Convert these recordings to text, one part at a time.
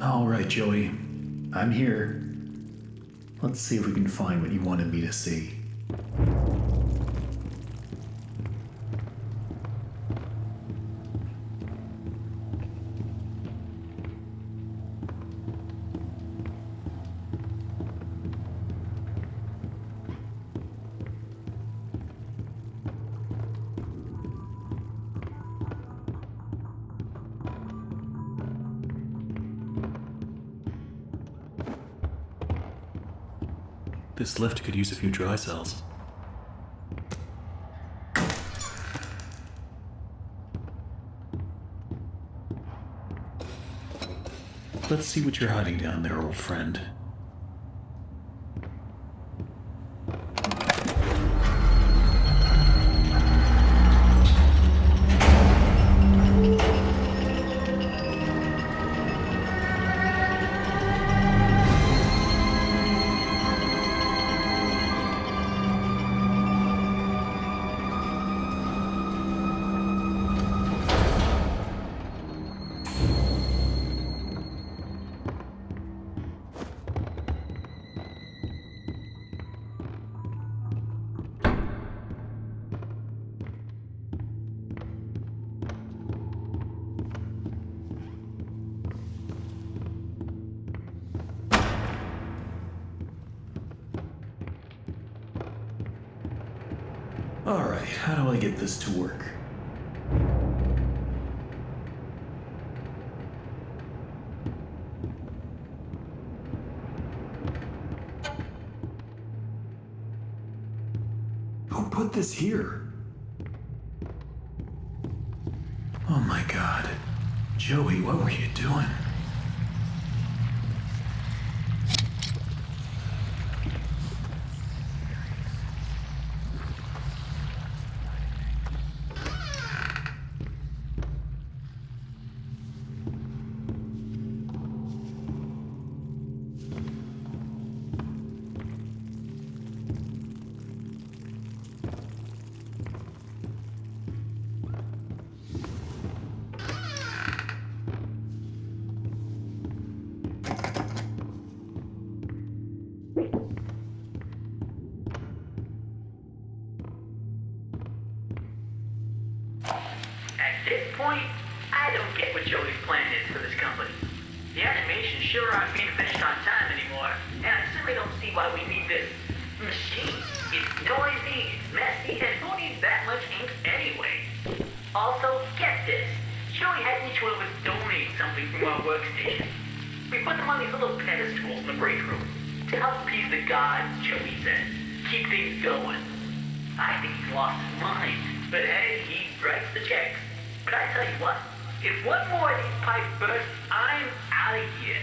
All right, Joey. I'm here. Let's see if we can find what you wanted me to see. This lift could use a few dry cells. Let's see what you're hiding down there, old friend. Alright, how do I get this to work? Who put this here? Oh my god. Joey, what were you doing? At this point, I don't get what Joey's plan is for this company. The animations sure aren't being finished on time anymore, and I simply don't see why we need this machine. It's noisy, it's messy, and who needs that much ink anyway? Also, get this. Joey had each one of us donate something from our workstation. We put them on these little pedestals in the break room to help appease the gods, Joey says. Keep things going. I think he's lost his mind. But hey, he writes the checks. But I tell you what, if one more of these pipes burst, I'm out of here.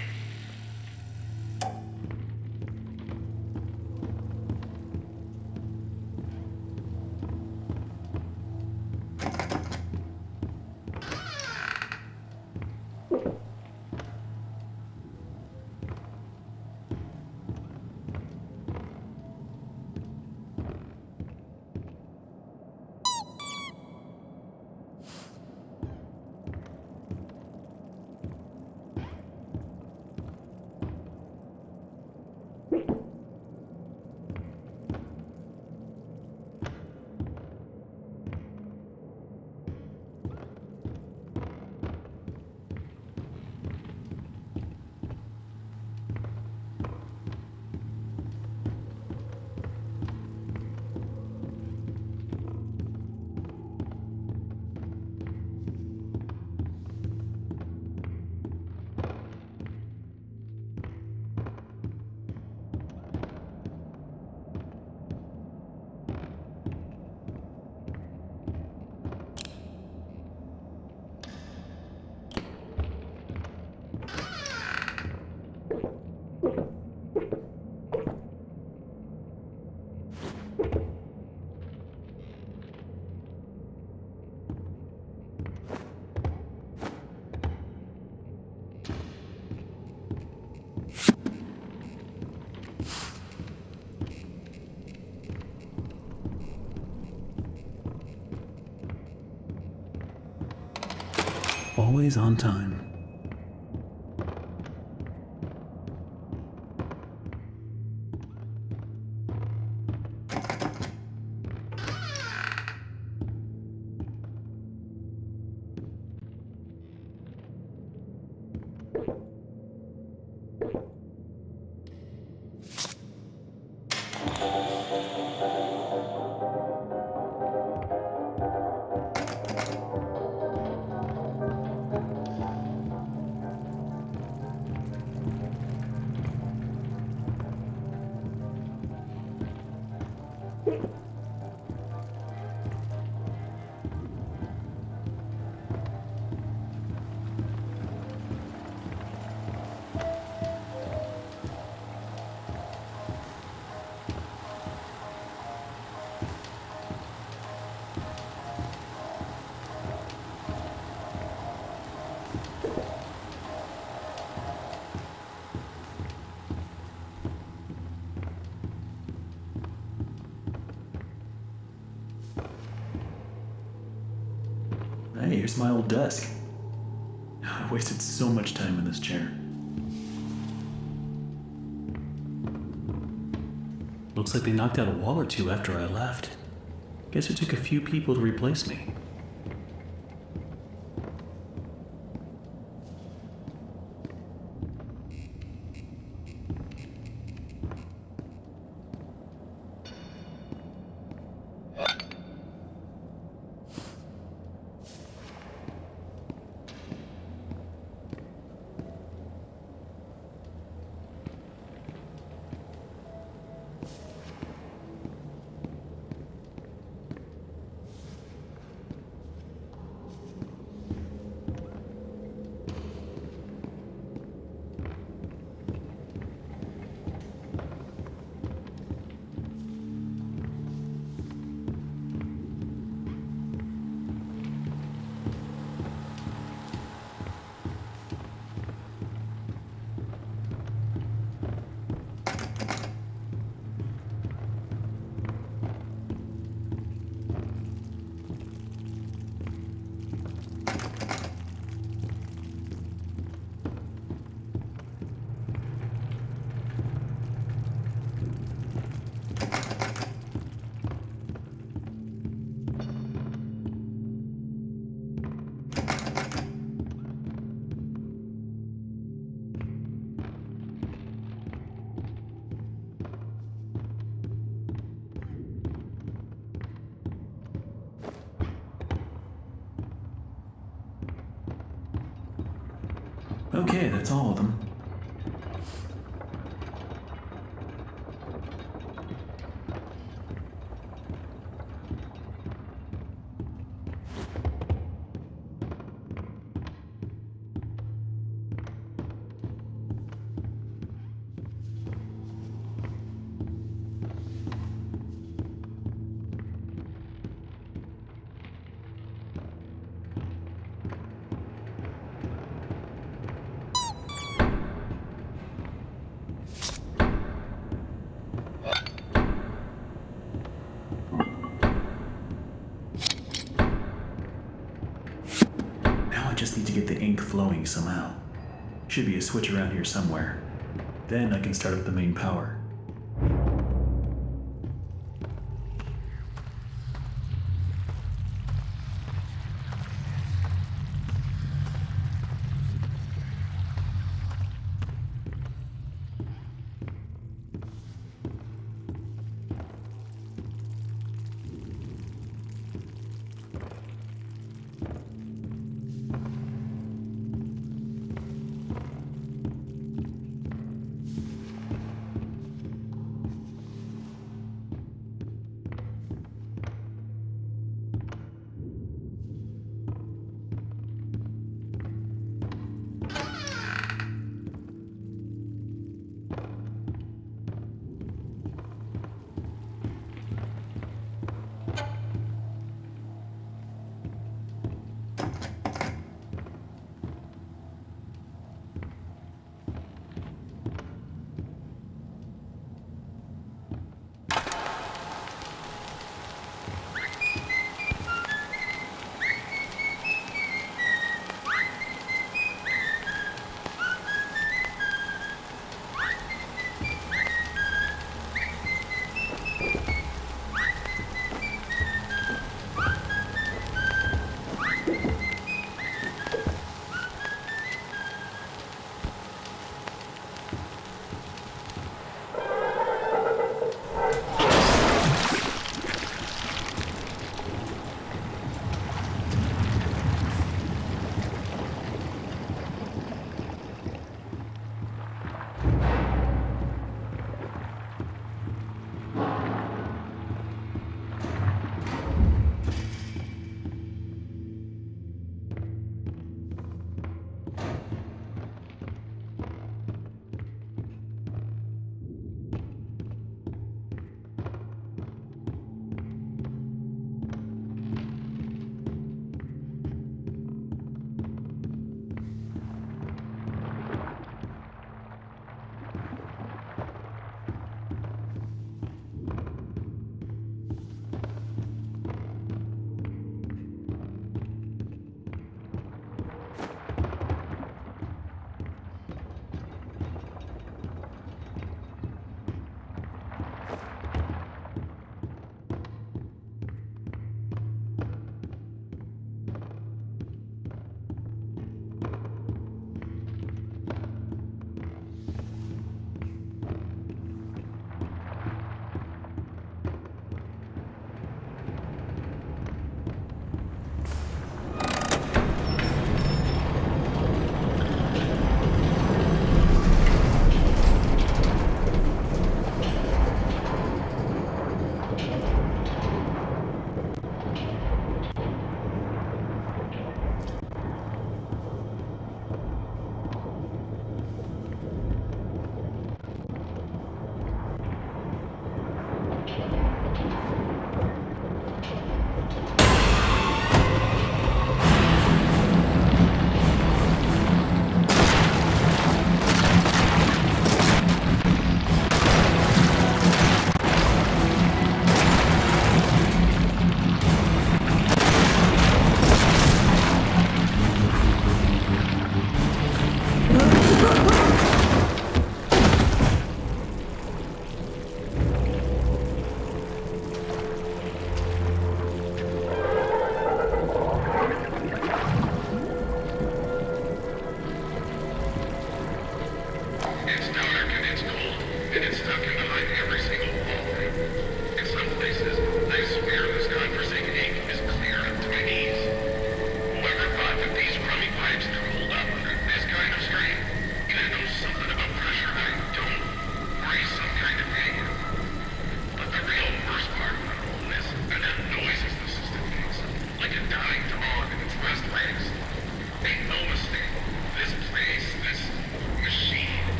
Always on time. Hey, here's my old desk. I wasted so much time in this chair. Looks like they knocked out a wall or two after I left. Guess it took a few people to replace me. Okay, that's all of them. I just need to get the ink flowing somehow. Should be a switch around here somewhere. Then I can start up the main power.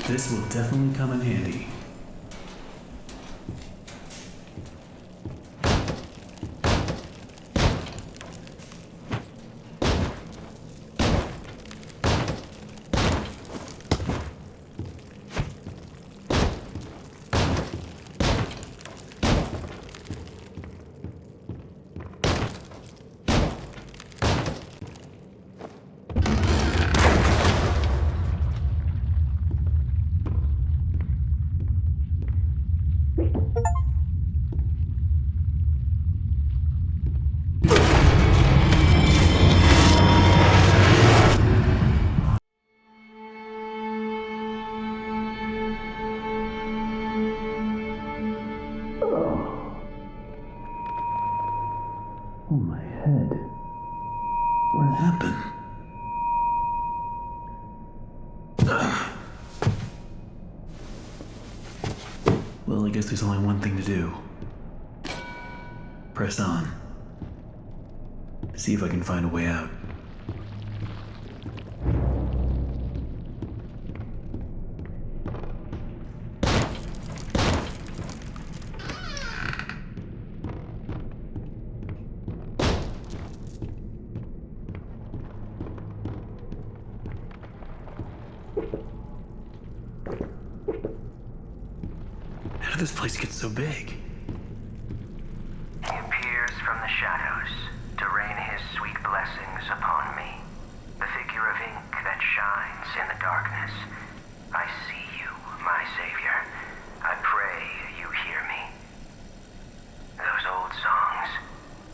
This will definitely come in handy. Oh, my head. What happened? Well, I guess there's only one thing to do. Press on. See if I can find a way out. How did this place get so big? He appears from the shadows to rain his sweet blessings upon me. The figure of ink that shines in the darkness. I see you, my savior. I pray you hear me. Those old songs,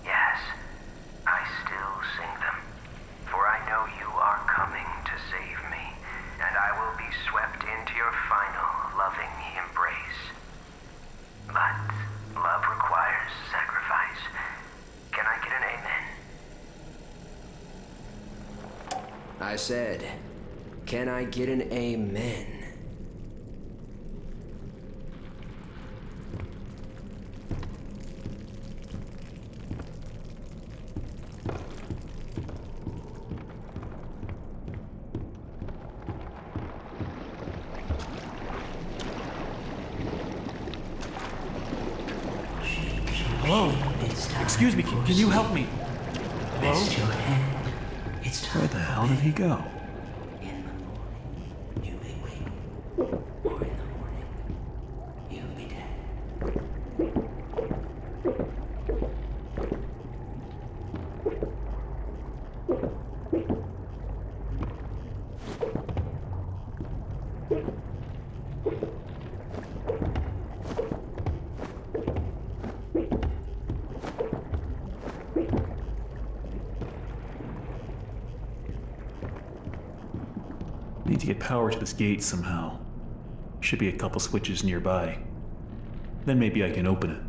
yes, I still sing them. For I know you are coming to save me, and I will be swept into your final loving embrace. But love requires sacrifice. Can I get an amen? I said, Can I get an amen? Hello? Excuse me, can you help me? Hello? Rest your head. It's time. Where the hell did he go? In the morning, you may wake. Or in the morning, you'll be dead. Need to get power to this gate somehow. Should be a couple switches nearby. Then maybe I can open it.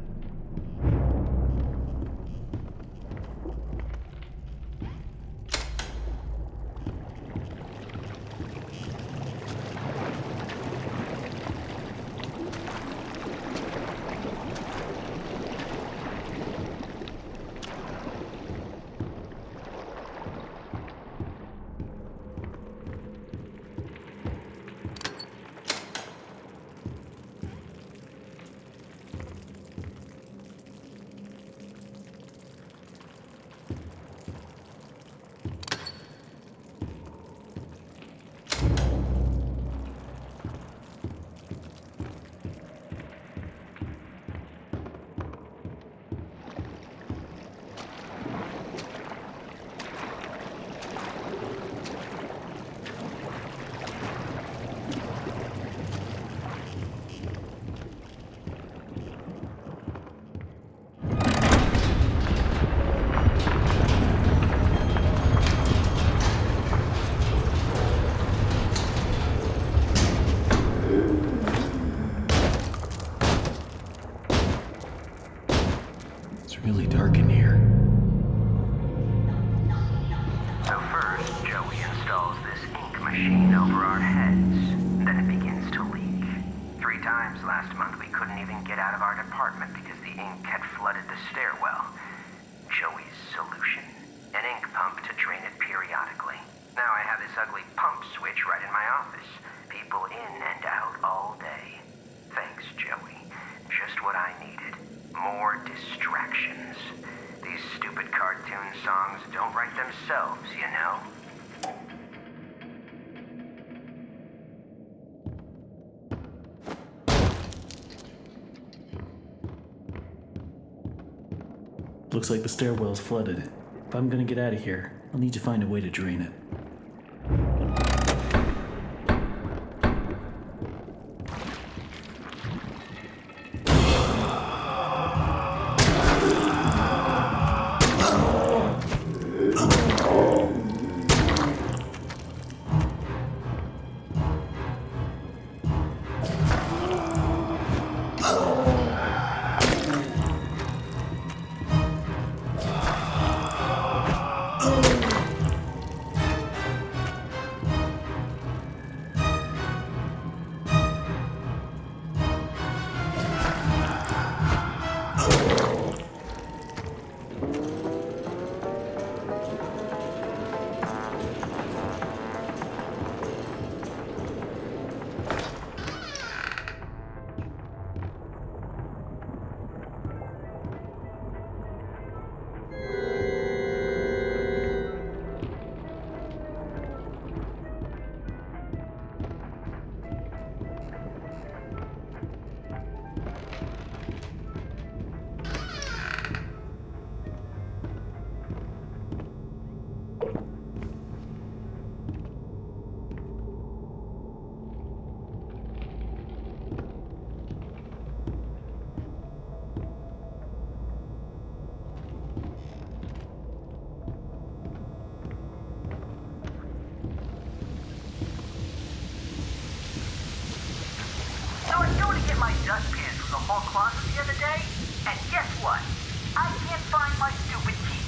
It's really dark in here. So first, Joey installs this ink machine over our heads. Then it begins to leak. 3 times last month we couldn't even get out of our department because the ink had flooded the stairwell. Joey's solution? An ink pump to drain it periodically. Now I have this ugly pump switch right in my office. People in and out all day. Thanks, Joey. Just what I needed. More distractions. These stupid cartoon songs don't write themselves, you know? Looks like the stairwell's flooded. If I'm gonna get out of here, I'll need to find a way to drain it. My dustpan from the hall closet the other day, and guess what? I can't find my stupid key.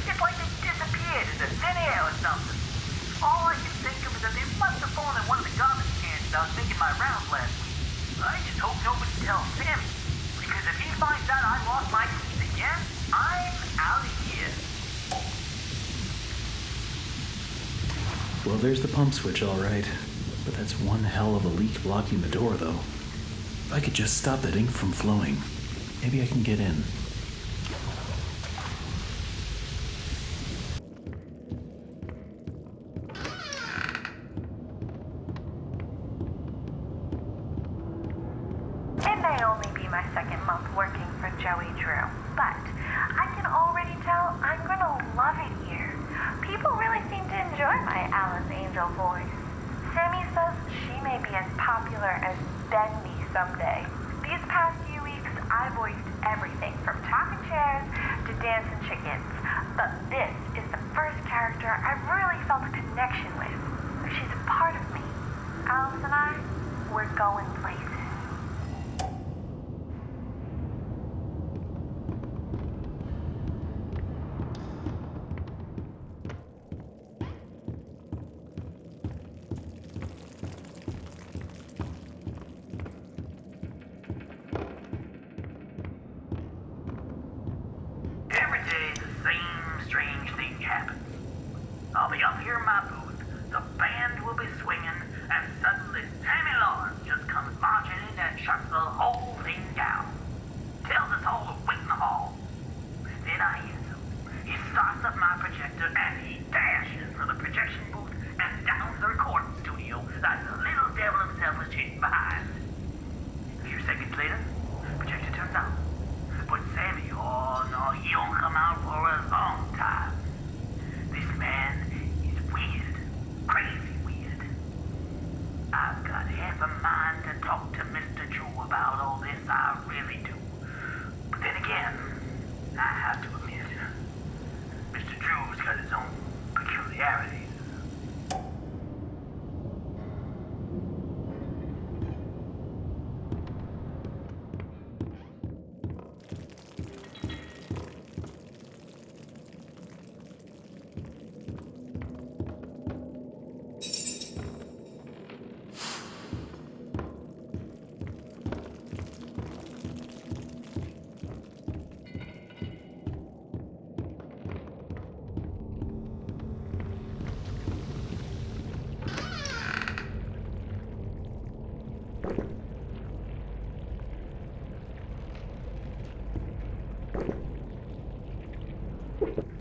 It's like it disappeared into thin air or something. All I can think of is that they must have Well, there's the pump switch, all right. But that's one hell of a leak blocking the door, though. If I could just stop that ink from flowing, maybe I can get in. It may only be my second month working for Joey Drew, but I can already tell I'm gonna love it here. People really seem to enjoy my Alice Angel voice. Sammy says she may be as popular as Bendy someday. These past few weeks, I voiced everything from talking chairs to dancing chickens, but this is the first character I've really felt a connection with. She's a part of me. Alice and I, we're going places. Every day, the same strange thing happens. I'll be up here in my booth, the band will be swinging, and suddenly Sammy Lawrence just comes marching in and shuts the whole thing down. Tells us all to wait in the hall. Then I hear him. He starts up my projector and he dashes for the projection booth and down to the recording studio like the little devil himself was chasing behind. A few seconds later, projector turns on. But Sammy, oh no, he don't come out for a long time. This man is weird, crazy weird. I've got half a mind to talk to Mr. Drew about all this, I really do. But then again, I have to admit, Mr. Drew's got his own peculiarities.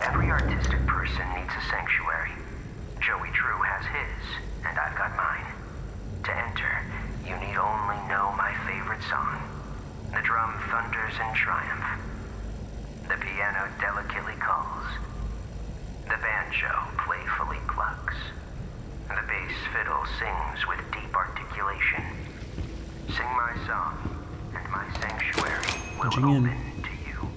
Every artistic person needs a sanctuary. Joey Drew has his, and I've got mine. To enter, you need only know my favorite song. The drum thunders in triumph. The piano delicately calls. The banjo playfully plucks. The bass fiddle sings with deep articulation. Sing my song, and my sanctuary will Punching in. open to you.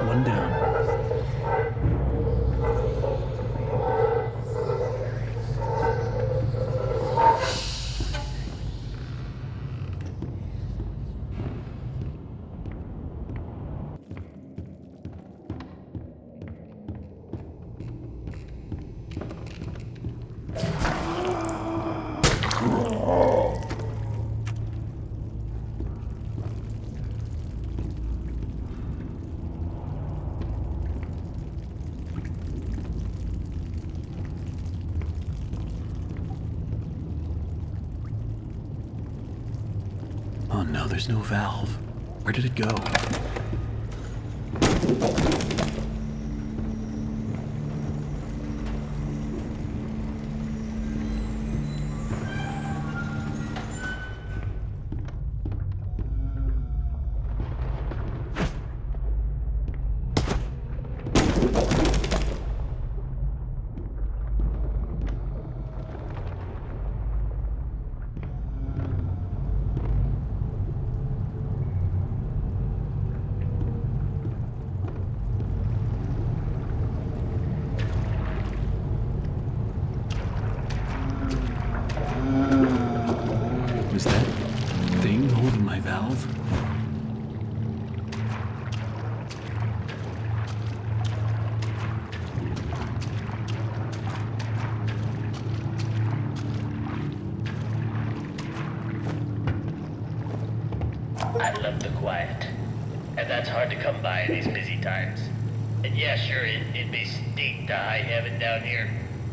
One down. Oh no, there's no valve. Where did it go? Was that thing holding my valve? I love the quiet, and that's hard to come by in these busy times. And yeah, sure, it may stink to high heaven down here,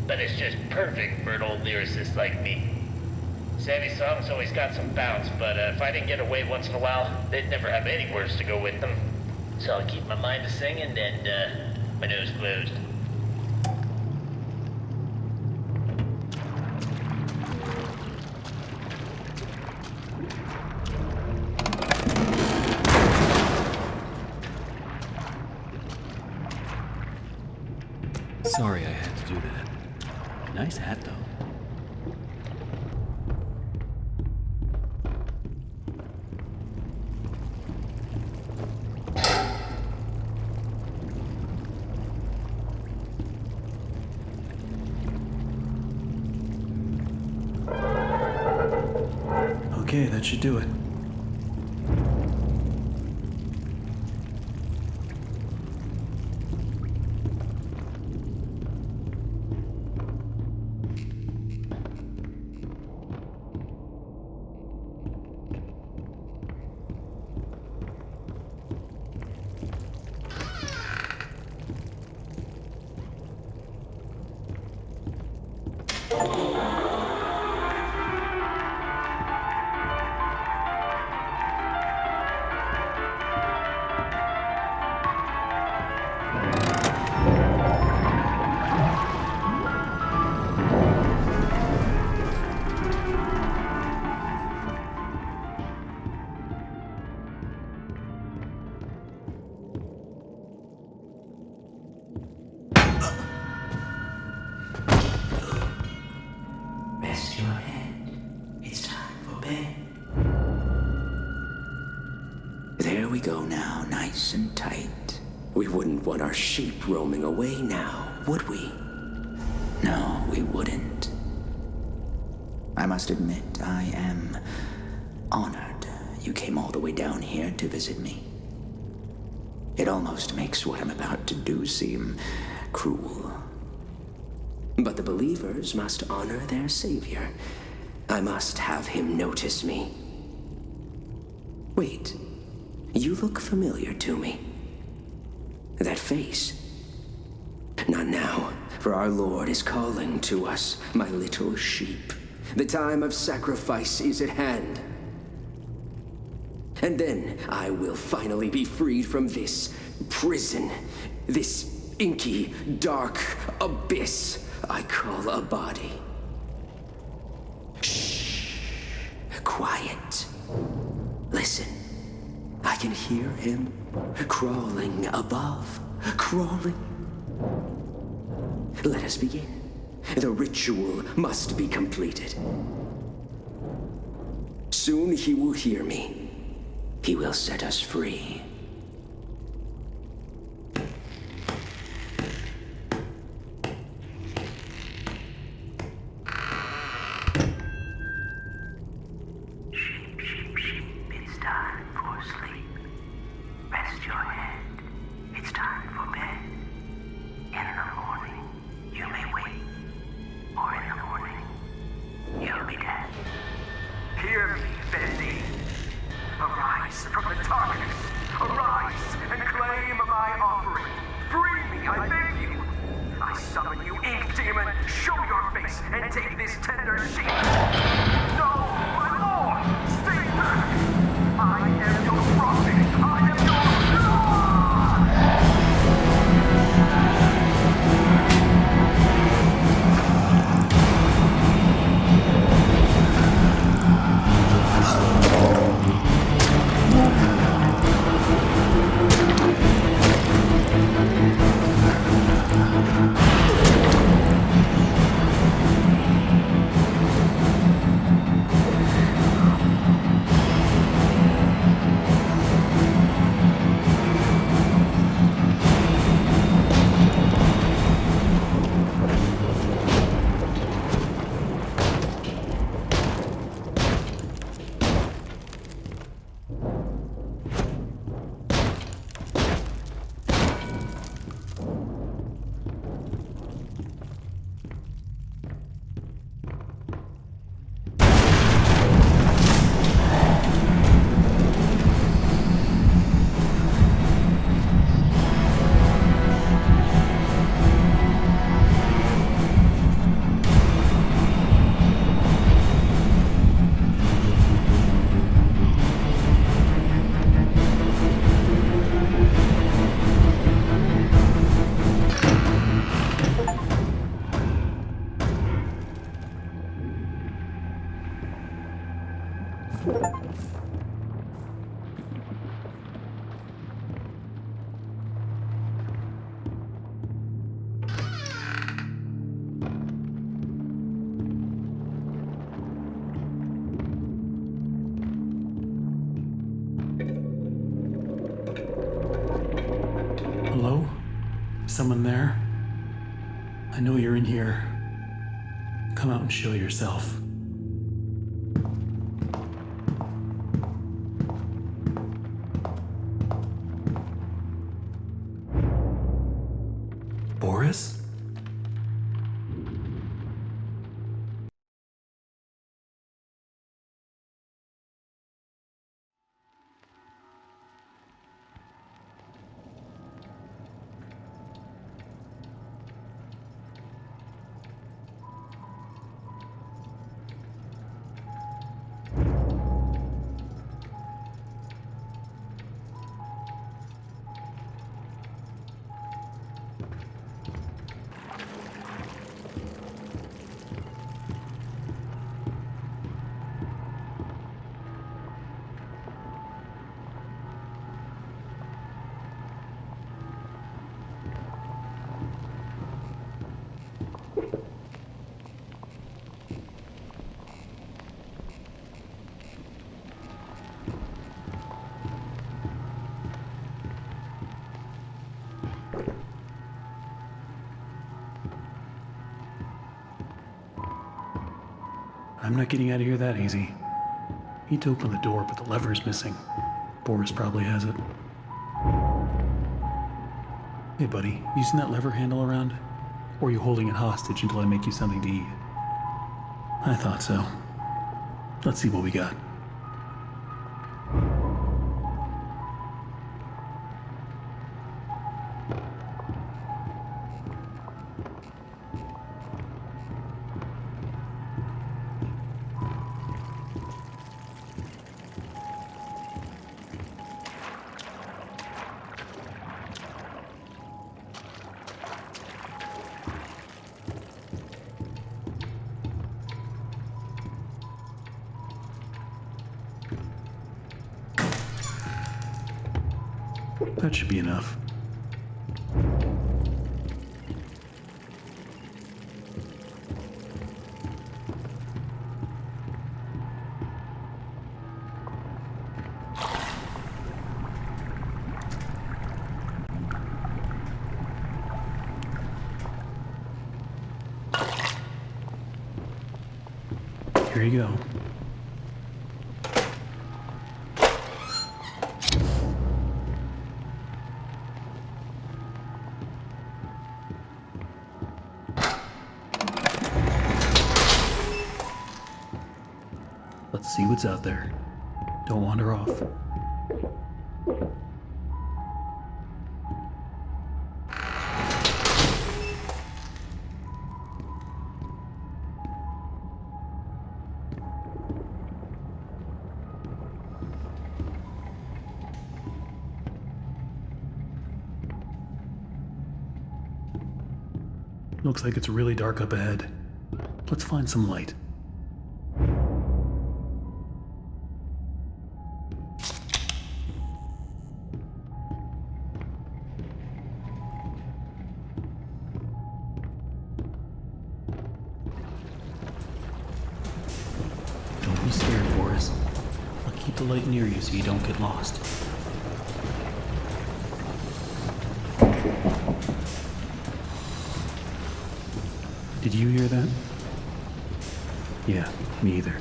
but it's just perfect for an old lyricist like me. Savvy songs always got some bounce, but if I didn't get away once in a while, they'd never have any words to go with them. So I'll keep my mind to singing and my nose closed. Sorry I had to do that. Nice hat, though. Okay, that should do it. head. There we go now, nice and tight. We wouldn't want our sheep roaming away now, would we? No, we wouldn't. I must admit, I am honored you came all the way down here to visit me. It almost makes what I'm about to do seem cruel. But the believers must honor their savior. I must have him notice me. Wait, you look familiar to me. That face. Not now, for our Lord is calling to us, my little sheep. The time of sacrifice is at hand. And then I will finally be freed from this prison, this inky, dark abyss I call a body. Shh. Quiet. Listen. I can hear him crawling above. Crawling. Let us begin. The ritual must be completed. Soon he will hear me. He will set us free. Sheep, sheep, sheep, it's time for sleep. Rest your head. It's time for bed. In the morning, you may wake. Or in the morning, you'll be dead. Hear me, Bendy. Arise from the darkness. Arise and claim my offering. Free me, I beg you. I summon you, ink demon. Show your face and take this tender sheep. No, my lord, stay back. I am your prophet. I am your Hello? Someone there? I know you're in here. Come out and show yourself. Boris? I'm not getting out of here that easy. Need to open the door, but the lever's missing. Boris probably has it. Hey, buddy, you seen that lever handle around? Or are you holding it hostage until I make you something to eat? I thought so. Let's see what we got. That should be enough. Here you go. Let's see what's out there. Don't wander off. Looks like it's really dark up ahead. Let's find some light. Don't be scared, Boris. I'll keep the light near you so you don't get lost. Did you hear that? Yeah, me either.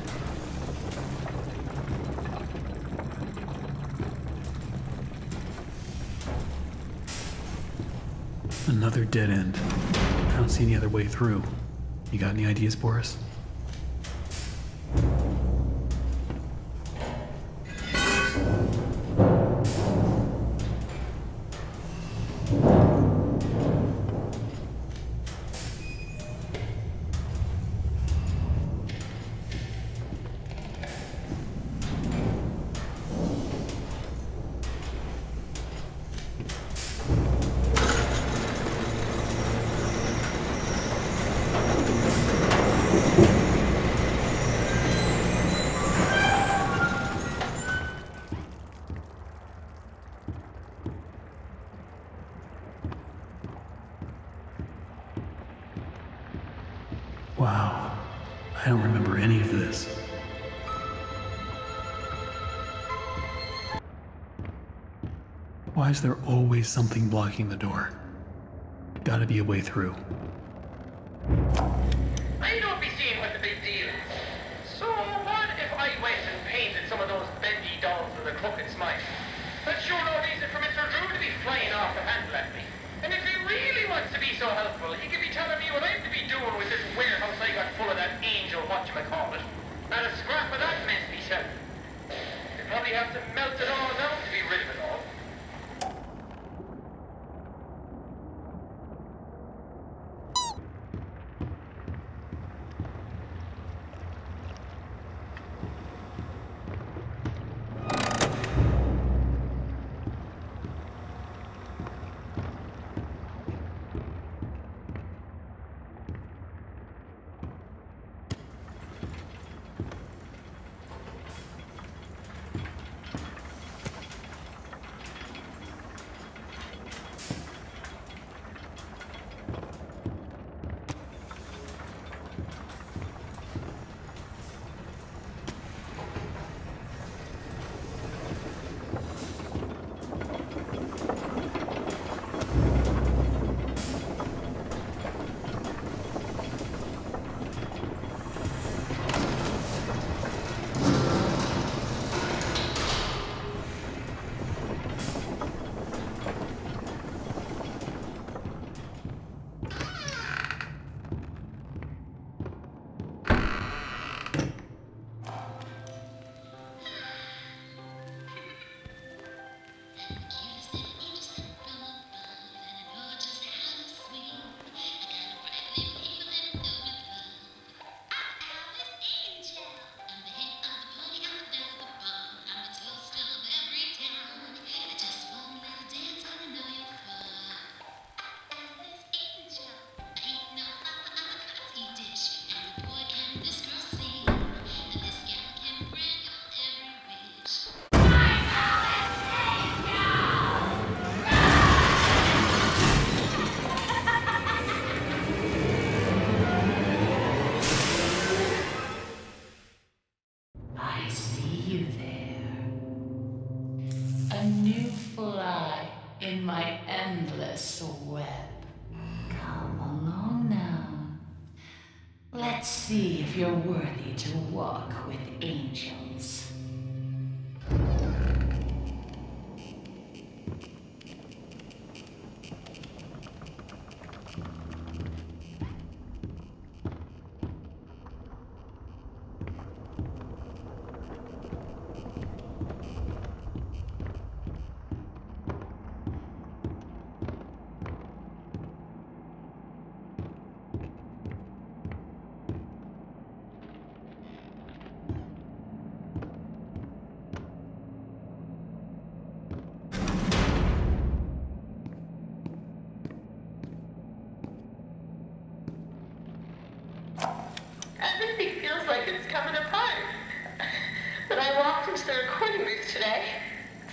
Another dead end. I don't see any other way through. You got any ideas, Boris? Wow, I don't remember any of this. Why is there always something blocking the door? Gotta be a way through. I don't be seeing what the big deal is. So what if I went and painted some of those Bendy dolls with a crooked smile? That's sure no reason for Mr. Drew to be flying off the handle at me. And if he really wants to be so helpful, he could be telling me what I'm to be doing with this warehouse I got full of that angel whatchamacallit. Not a scrap of that mess myself. You'd probably have to melt it all down to be rid of it all. fly in my endless web. Come along now. Let's see if you're worthy to walk with angels. Everything feels like it's coming apart. When I walked into the recording booth today,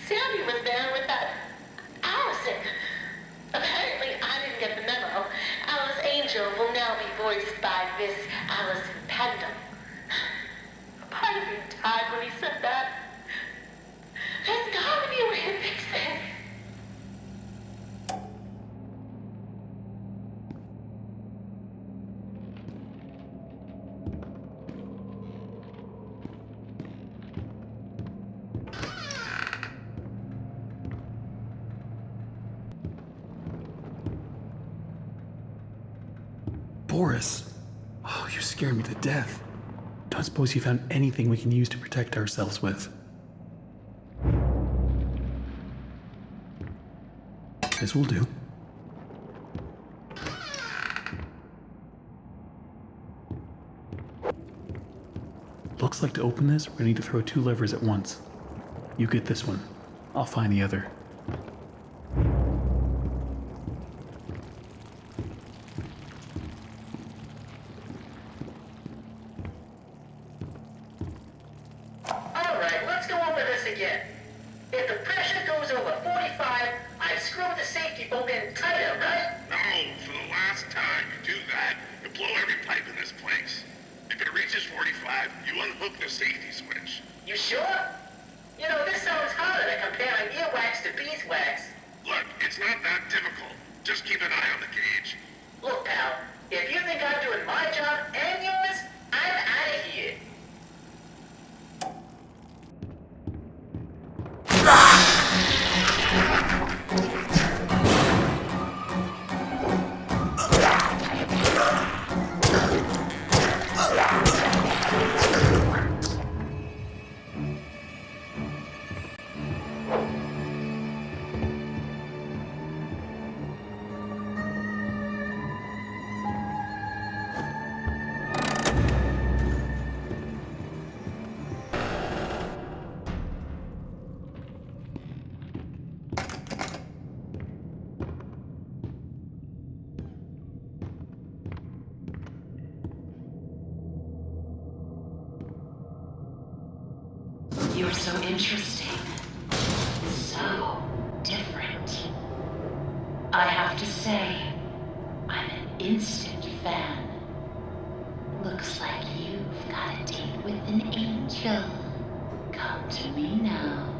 Sammy was there with that Allison. Apparently, I didn't get the memo. Alice Angel will now be voiced by Miss Allison Pendle. A part of me died when he said that. There's gotta be a way to fix this. Boris! Oh, you scared me to death. Don't suppose you found anything we can use to protect ourselves with. This will do. Looks like to open this, we're gonna need to throw 2 levers at once. You get this one. I'll find the other. Alright, let's go over this again. If the pressure goes over 45, I screw the safety bolt in tighter, right? No, for the last time you do that, you blow every pipe in this place. If it reaches 45, you unhook the safety switch. You sure? You know, this sounds harder than comparing earwax to beeswax. Look, it's not that difficult. Just keep an eye on the gauge. Look, pal, if you think I'm doing my job and yours, I'm out of here. You're so interesting. So different. I have to say, I'm an instant fan. Looks like you've got a date with an angel. Come to me now.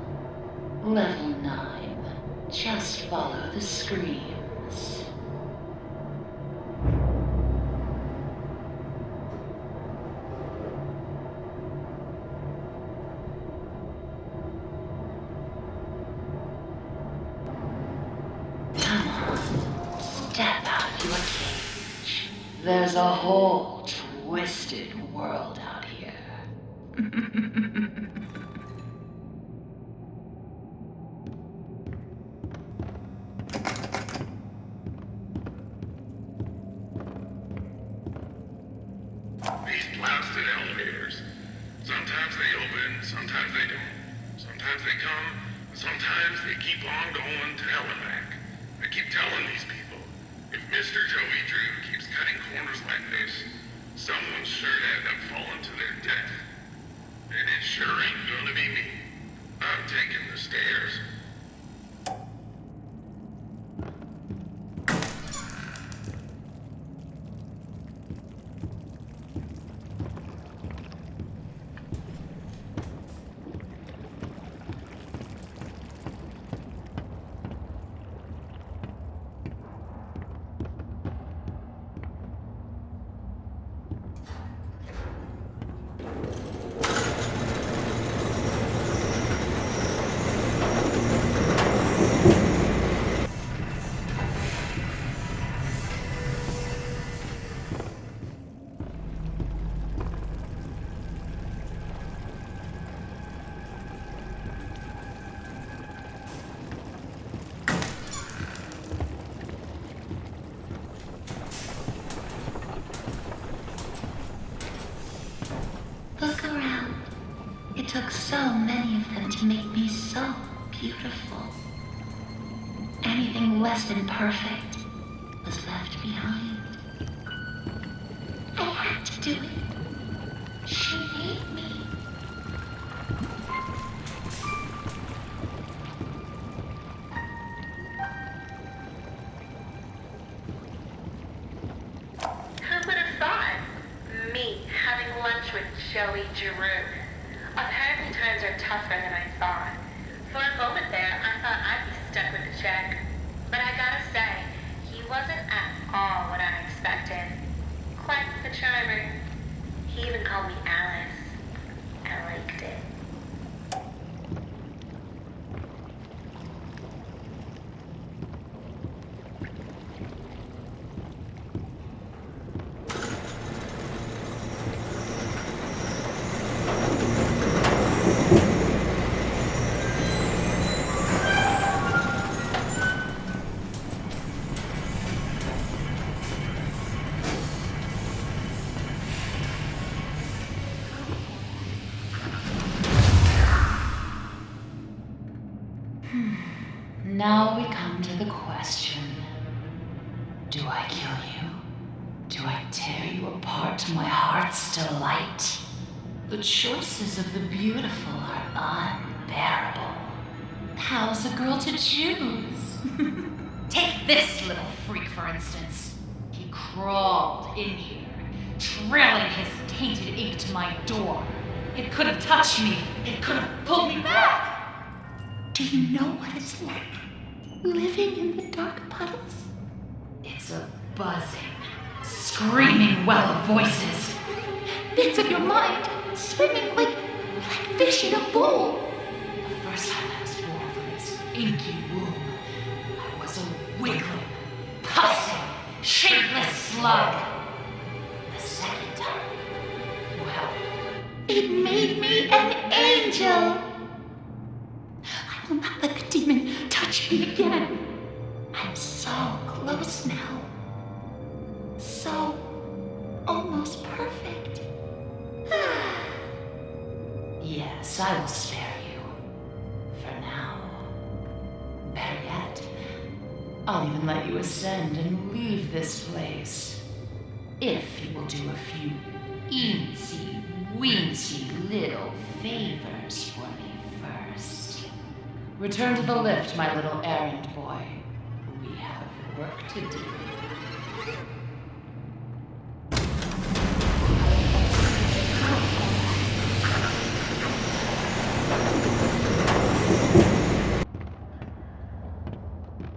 Level 9. Just follow the screams. Step out of your cage. There's a whole twisted world out here. These blasted elevators. Sometimes they open, sometimes they don't. Sometimes they come, sometimes they keep on going to hell and back. I keep telling these people, if Mr. Joey Drew keeps cutting corners like this, someone's sure to end up falling to their death. And it sure ain't gonna be me. I'm taking the stairs. It took so many of them to make me so beautiful. Anything less than perfect was left behind. I had to do it. She made me. Who would have thought? Me having lunch with Joey Drew. Apparently times are tougher than I thought. For a moment there, I thought I'd be stuck with the check. But I gotta say, he wasn't at all what I expected. Quite the charmer. He even called me Alice. I liked it. Now we come to the question. Do I kill you? Do I tear you apart to my heart's delight? The choices of the beautiful are unbearable. How's a girl to choose? Take this little freak, for instance. He crawled in here, trailing his tainted ink to my door. It could have touched me. It could have pulled me back. Do you know what it's like? Living in the dark puddles? It's a buzzing, screaming well of voices. Bits of your mind swimming like fish in a bowl. The first time I was born from its inky womb, I was a wiggling, pussing, shapeless slug. The second time, well, it made me an angel. I will not let the demon touch me again. I'm so close now. So almost perfect. Yes, I will spare you. For now. Better yet, I'll even let you ascend and leave this place. If you will do a few eensy-weensy little favors for me first. Return to the lift, my little errand boy. We have work to do.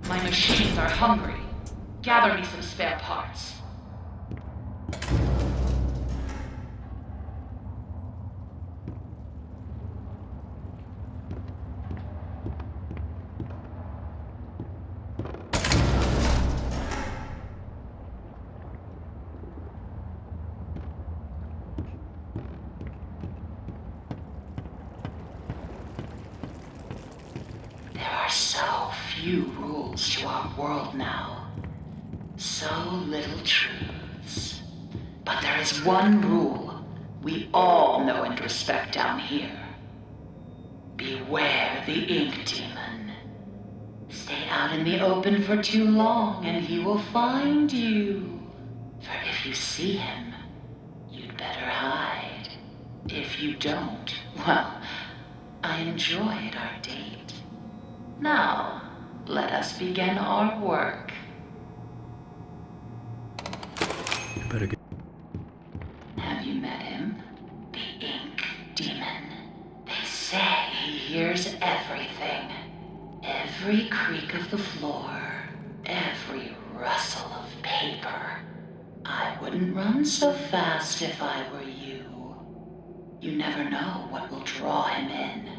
My machines are hungry. Gather me some spare parts. There are so few rules to our world now. So little truths. But there is one rule we all know and respect down here. Beware the ink demon. Stay out in the open for too long and he will find you. For if you see him, you'd better hide. If you don't, well, I enjoyed our date. Now, let us begin our work. You better get. Have you met him? The ink demon. They say he hears everything. Every creak of the floor. Every rustle of paper. I wouldn't run so fast if I were you. You never know what will draw him in.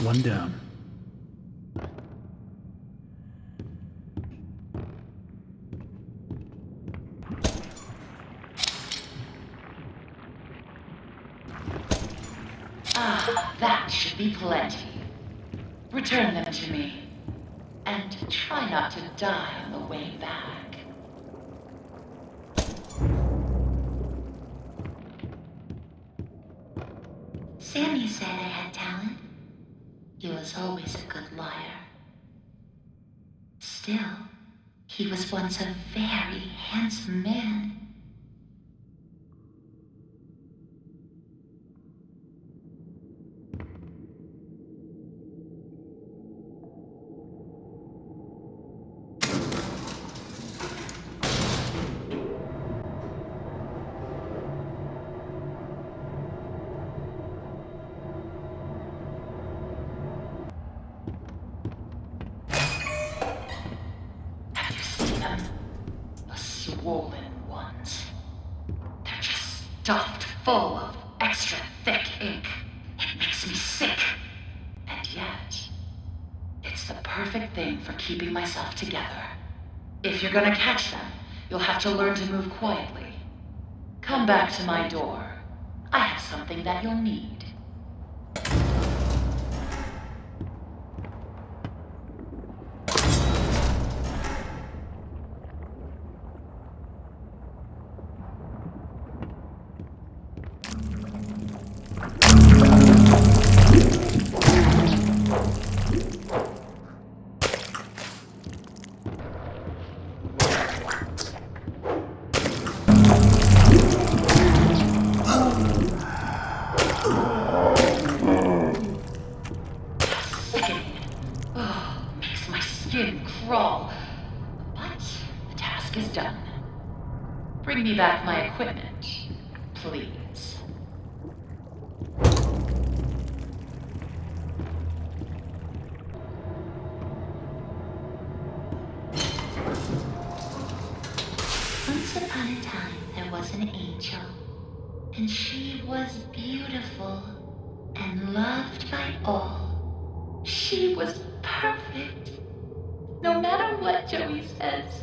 One down. Ah, that should be plenty. Return them to me. And try not to die on the way back. Sammy said I had talent. He was always a good liar. Still, he was once a very handsome man. Swollen ones. They're just stuffed full of extra thick ink. It makes me sick. And yet, it's the perfect thing for keeping myself together. If you're gonna catch them, you'll have to learn to move quietly. Come back to my door. I have something that you'll need. Crawl. But the task is done. Bring me back my equipment, please. Once upon a time, there was an angel, and she was beautiful and loved by all. She was perfect. No matter what Joey says.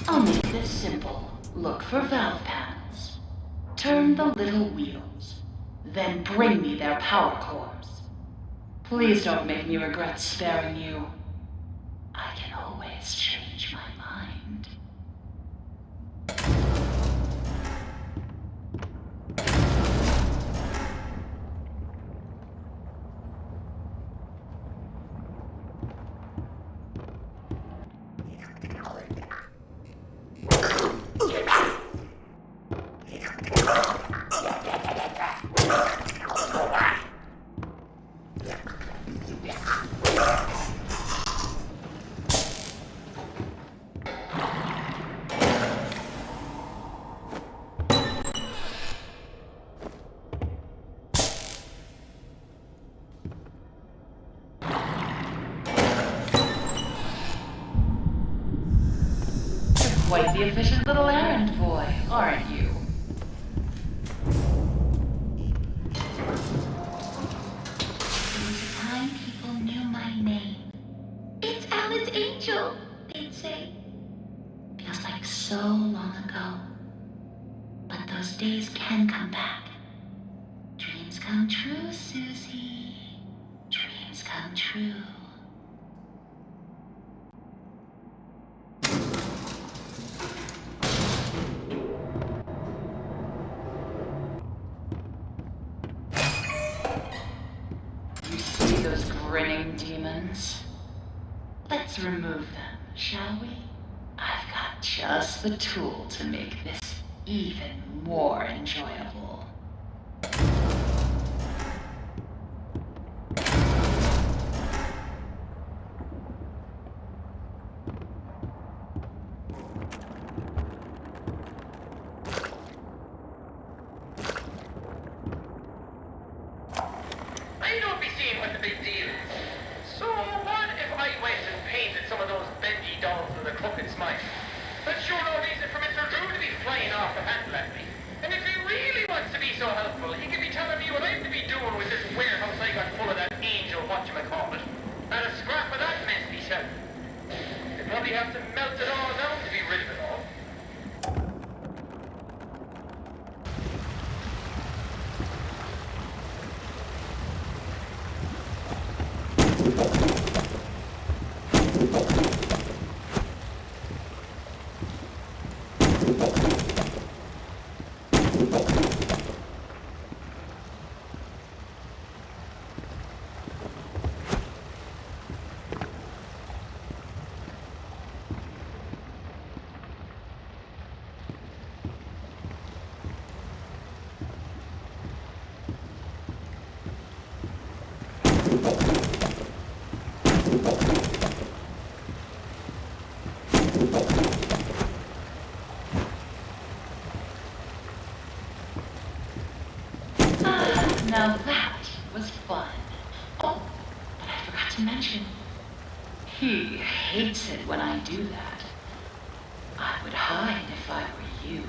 I'll make this simple. Look for valve panels. Turn the little wheels. Then bring me their power cores. Please don't make me regret sparing you. I can always change my mind. Quite the efficient little errand boy, aren't you? There was a time people knew my name. It's Alice Angel, they'd say. Feels like so long ago. But those days can come back. Dreams come true, Susie. Dreams come true. Those grinning demons. Let's remove them, shall we? I've got just the tool to make this even more enjoyable. I don't be seeing what the big deal is. So what if I went and painted some of those Bendy dolls with a crooked smile? That's sure no reason for Mr. Drew to be flying off the handle at me. And if he really wants to be so helpful, he could be telling me what I'm to be doing with this warehouse I got full of that angel whatchamacallit. And a scrap of that mess, he said. probably have to melt it all down to be rid of it all. Now that was fun. Oh, but I forgot to mention, he hates it when I do that. I would hide if I were you.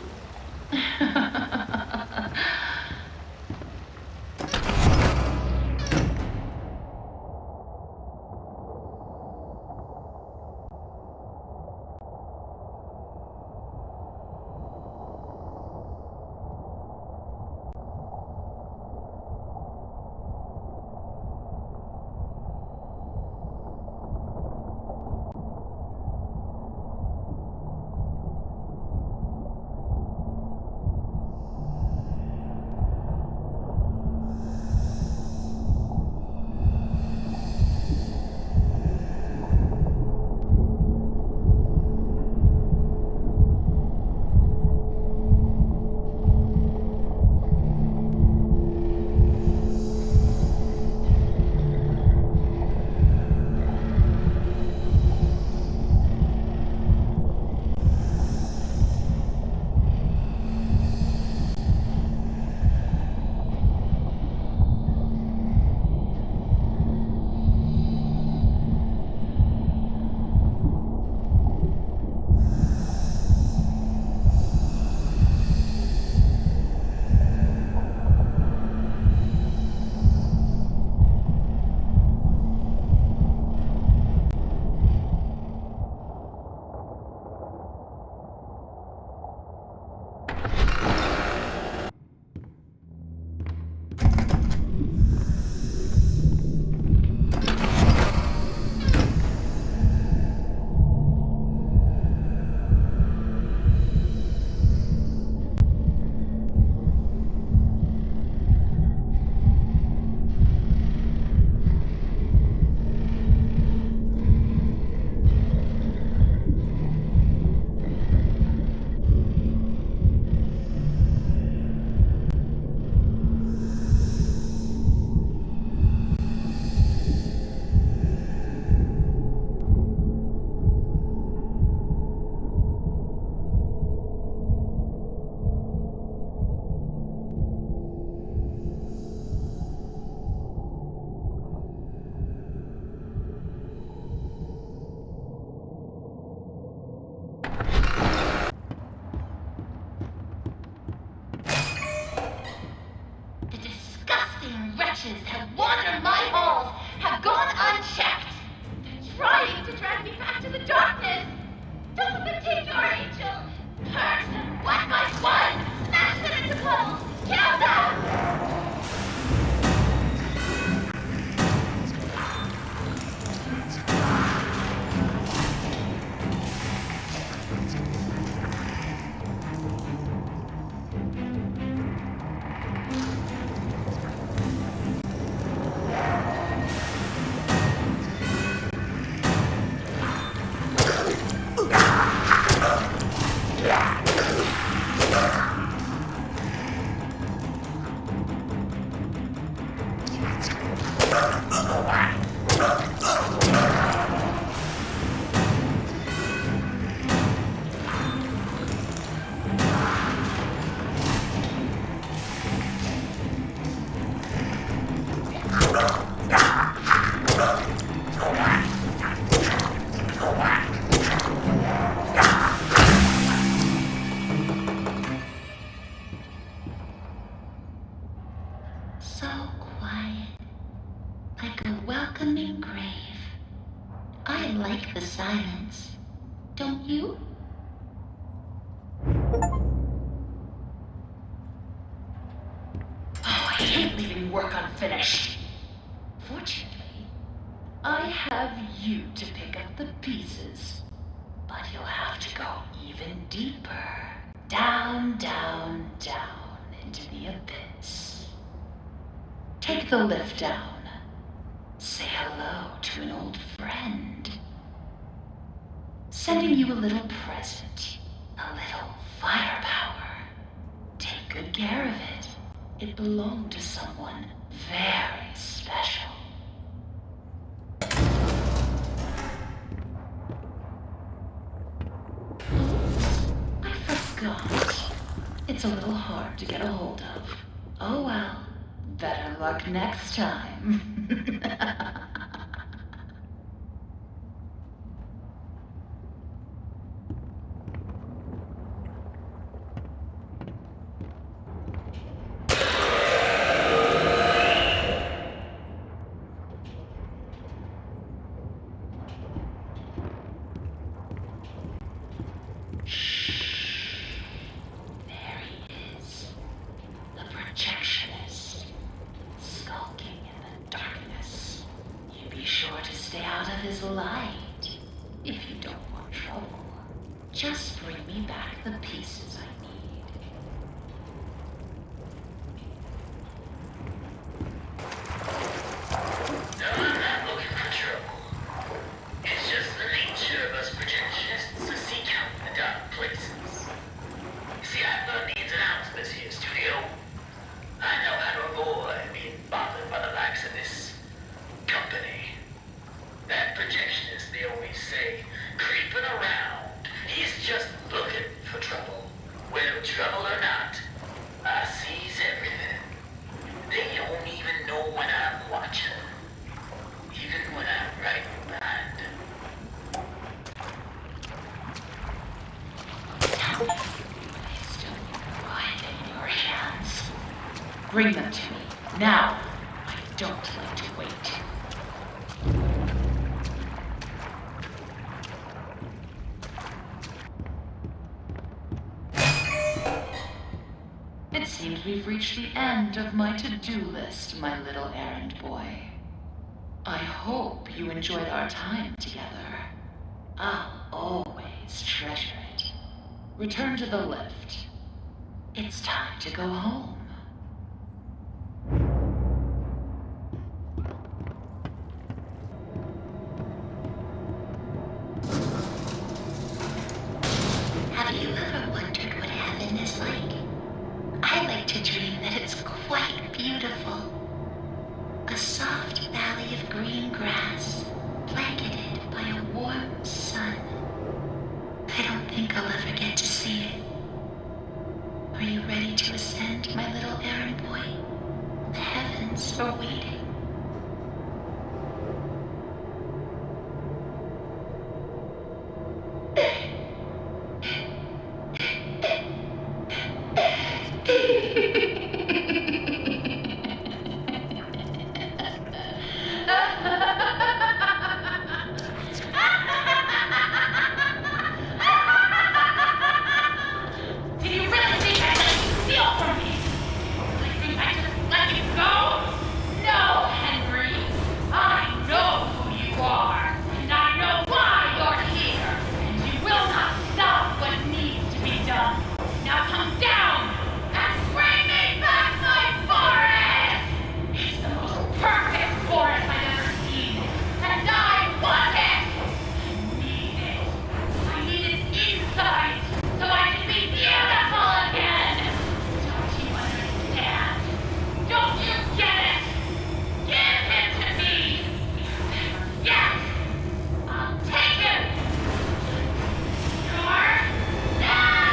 Have wandered my halls, have gone unchecked. They're trying to drag me back to the darkness. Don't take your angel. Purge them one by one. Smash them into puddles. Kill them. So quiet, like a welcoming grave. I like the silence. Don't you? Oh, I hate leaving work unfinished. Fortunately, I have you to pick up the pieces. But you'll have to go even deeper. Down, down, down into the abyss. Take the lift down. Say hello to an old friend. Sending you a little present. A little firepower. Take good care of it. It belonged to someone very special. Oops, I forgot. It's a little hard to get a hold of. Oh well, better luck next time. There he is, the projectionist, skulking in the darkness. You be sure to stay out of his light if you don't want trouble. Just bring me back the pieces I need. No, I'm not looking for trouble. It's just the nature of us projectionists to seek out the dark places. You see, I've learned the ins and outs of this here studio. I know how to avoid being bothered by the likes of this company. That projectionist, they always say, creeping around. He's just looking for trouble. Well, trouble or not, I sees everything. They don't even know when I'm watching. Even when I'm right behind them. Tell me, they still right in your hands. Bring them to me, now. I don't like to wait. It seems we've reached the end of my to-do list, my little errand boy. I hope you enjoyed our time together. I'll always treasure it. Return to the lift. It's time to go home. Have you ever wondered what heaven is like? I like to dream that it's quite beautiful. A soft valley of green grass, blanketed by a warm sun. I don't think I'll ever get to see it. Are you ready to ascend, my little errand boy? The heavens are waiting. Did you really think I let you steal from me? Really think I just let you go? No, Henry. I know who you are, and I know why you're here, and you will not stop what needs to be done. Now come down and bring me back my forest! It's the most perfect forest I've ever seen, and I want it! I need it inside, so I can be beautiful again! Don't you understand? Don't you get it? Give him to me! Yes! I'll take him! You're dead!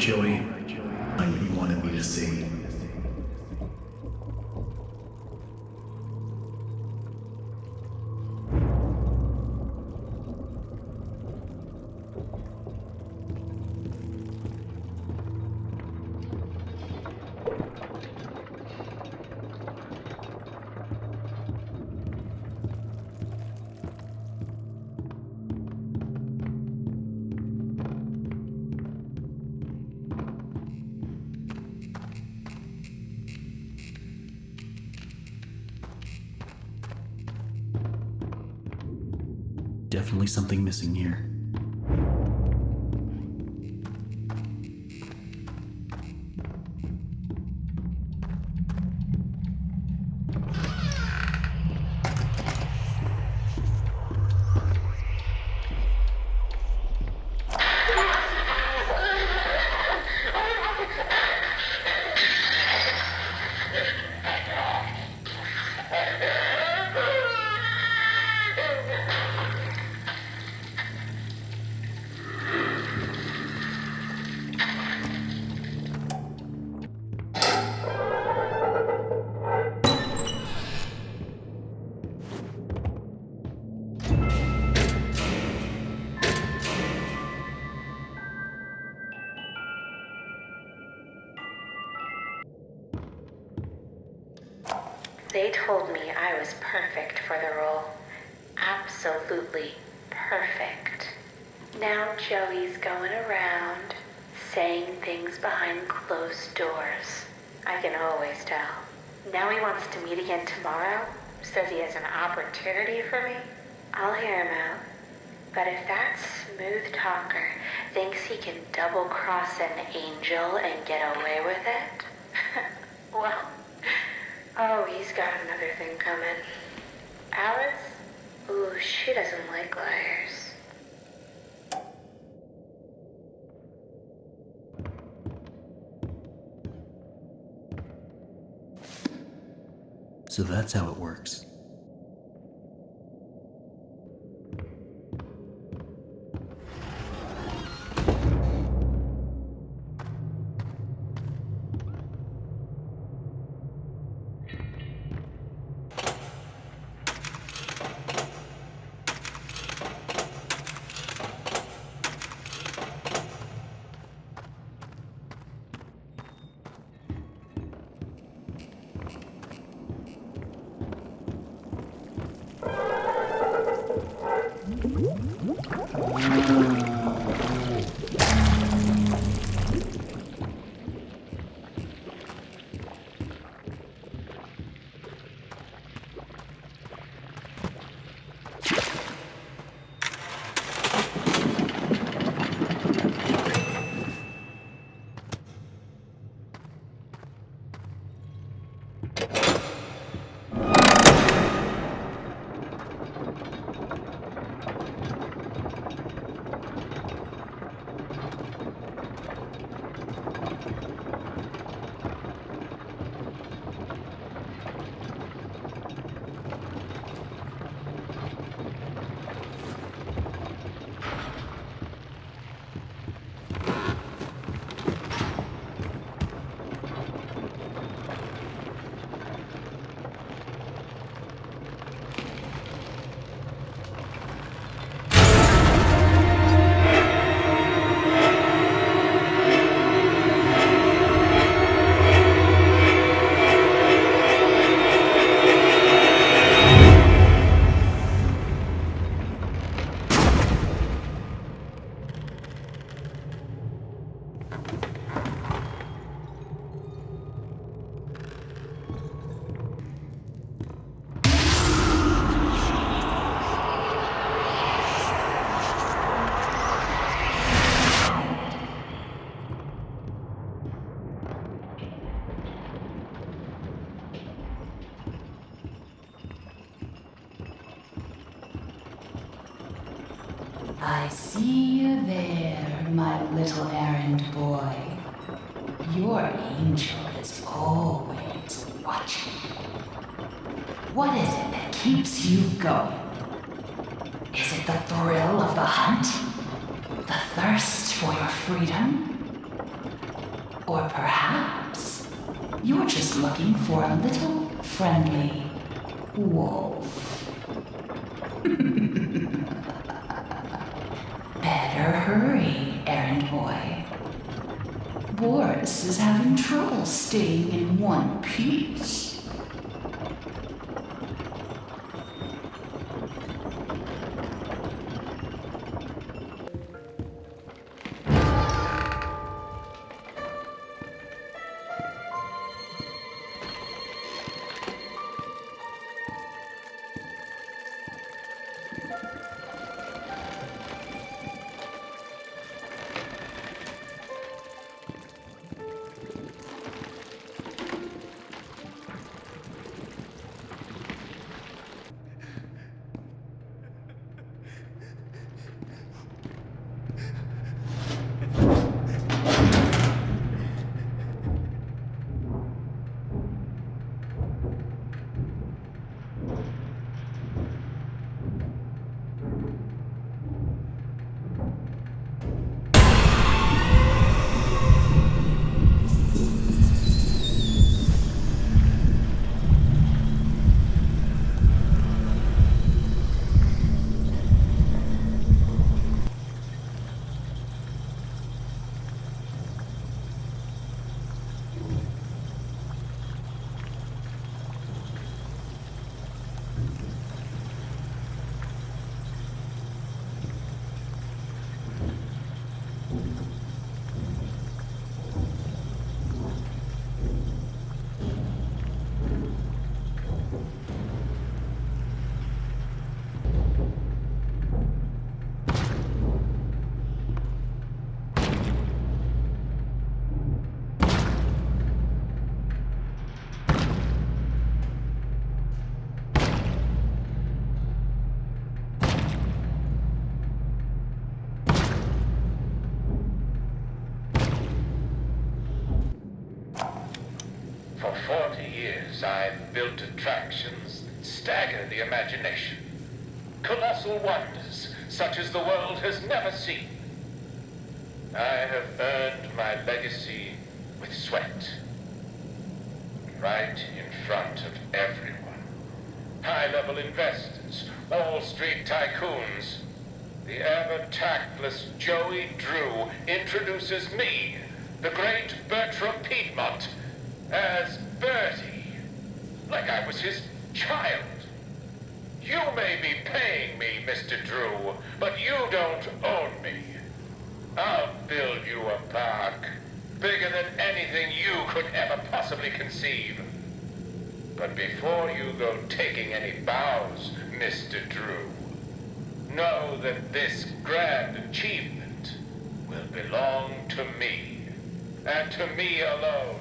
Joey. I'm what you wanted me to see. Definitely something missing here. They told me I was perfect for the role. Absolutely perfect. Now Joey's going around saying things behind closed doors. I can always tell. Now he wants to meet again tomorrow. Says he has an opportunity for me. I'll hear him out. But if that smooth talker thinks he can double-cross an angel and get away with it, well, oh, he's got another thing coming. Alice? Ooh, she doesn't like liars. So that's how it works. I see you there, my little errand boy. Your angel is always watching. What is it that keeps you going? Is it the thrill of the hunt? The thirst for your freedom? Or perhaps you're just looking for a little friendly wolf. Better hurry, errand boy. Boris is having trouble staying in one piece. For 40 years, I've built attractions that stagger the imagination. Colossal wonders, such as the world has never seen. I have earned my legacy with sweat. Right in front of everyone. High-level investors, Wall Street tycoons. The ever-tactless Joey Drew introduces me, the great Bertram Piedmont, as Bertie, like I was his child. You may be paying me, Mr. Drew, but you don't own me. I'll build you a park, bigger than anything you could ever possibly conceive. But before you go taking any bows, Mr. Drew, know that this grand achievement will belong to me, and to me alone.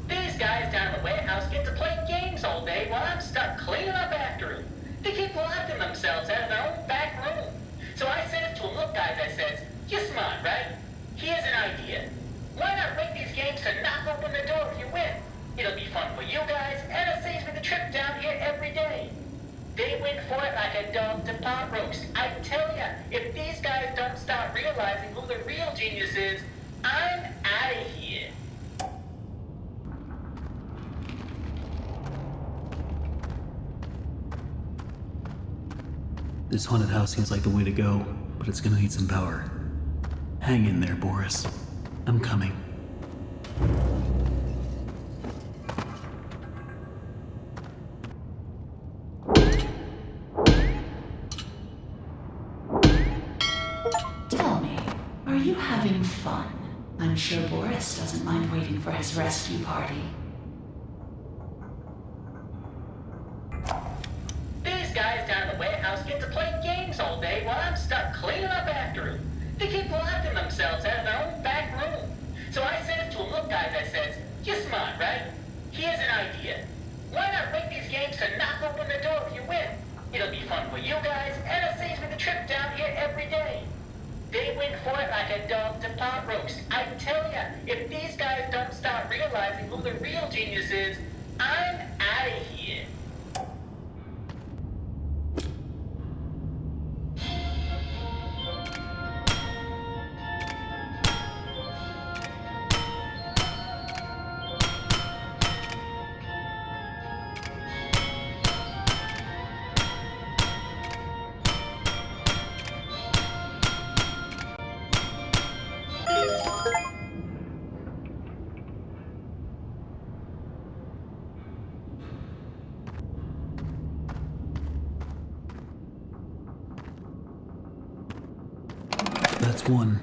These guys down in the warehouse get to play games all day while I'm stuck cleaning up after them. They keep locking themselves out of their own back room. So I said it to a look guy that says, "You're smart, right? Here's an idea. Why not make these games to knock open the door if you win? It'll be fun for you guys, and it saves me the trip down here every day." They went for it like a dog to pot roast. I tell ya, if these guys don't start realizing who the real genius is, I'm out of here. This haunted house seems like the way to go, but it's gonna need some power. Hang in there, Boris. I'm coming. Tell me, are you having fun? I'm sure Boris doesn't mind waiting for his rescue party. These guys down in the warehouse get to play games all day while I'm stuck cleaning up after them. They keep locking themselves out of their own back room. So I said it to a look guy that says, "You're smart, right? Here's an idea. Why not make these games to knock open the door if you win? It'll be fun for you guys, and it saves me the trip down here every day. They win for it like a dog to pot roast. I tell ya, if these guys don't start realizing who the real genius is, I'm out of here. That's one.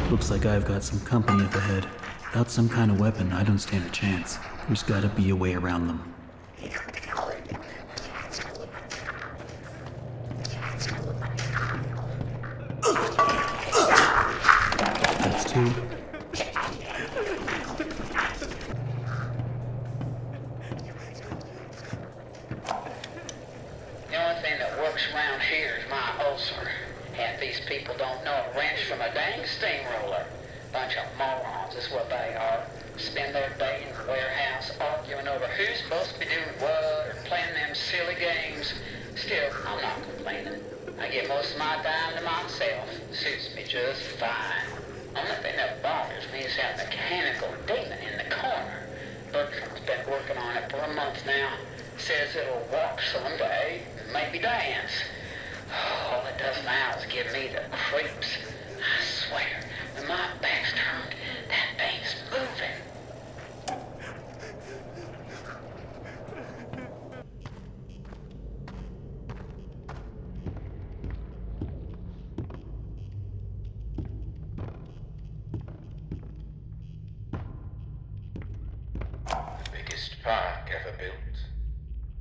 Looks like I've got some company up ahead. Without some kind of weapon, I don't stand a chance. There's gotta be a way around them. That's two. The only thing that works around here is my ulcer. Half these people don't know a wrench from a dang steamroller. Bunch of morons is what they are. Spend their day in the warehouse arguing over who's supposed to be doing what or playing them silly games. Still, I'm not complaining. I get most of my time to myself. Suits me just fine. Only thing that bothers me is that mechanical demon in the corner. Bertram's been working on it for a month now. Says it'll walk someday, maybe dance. All it does now is give me the creeps. I swear, when my back's turned, that thing's moving. The biggest park ever built.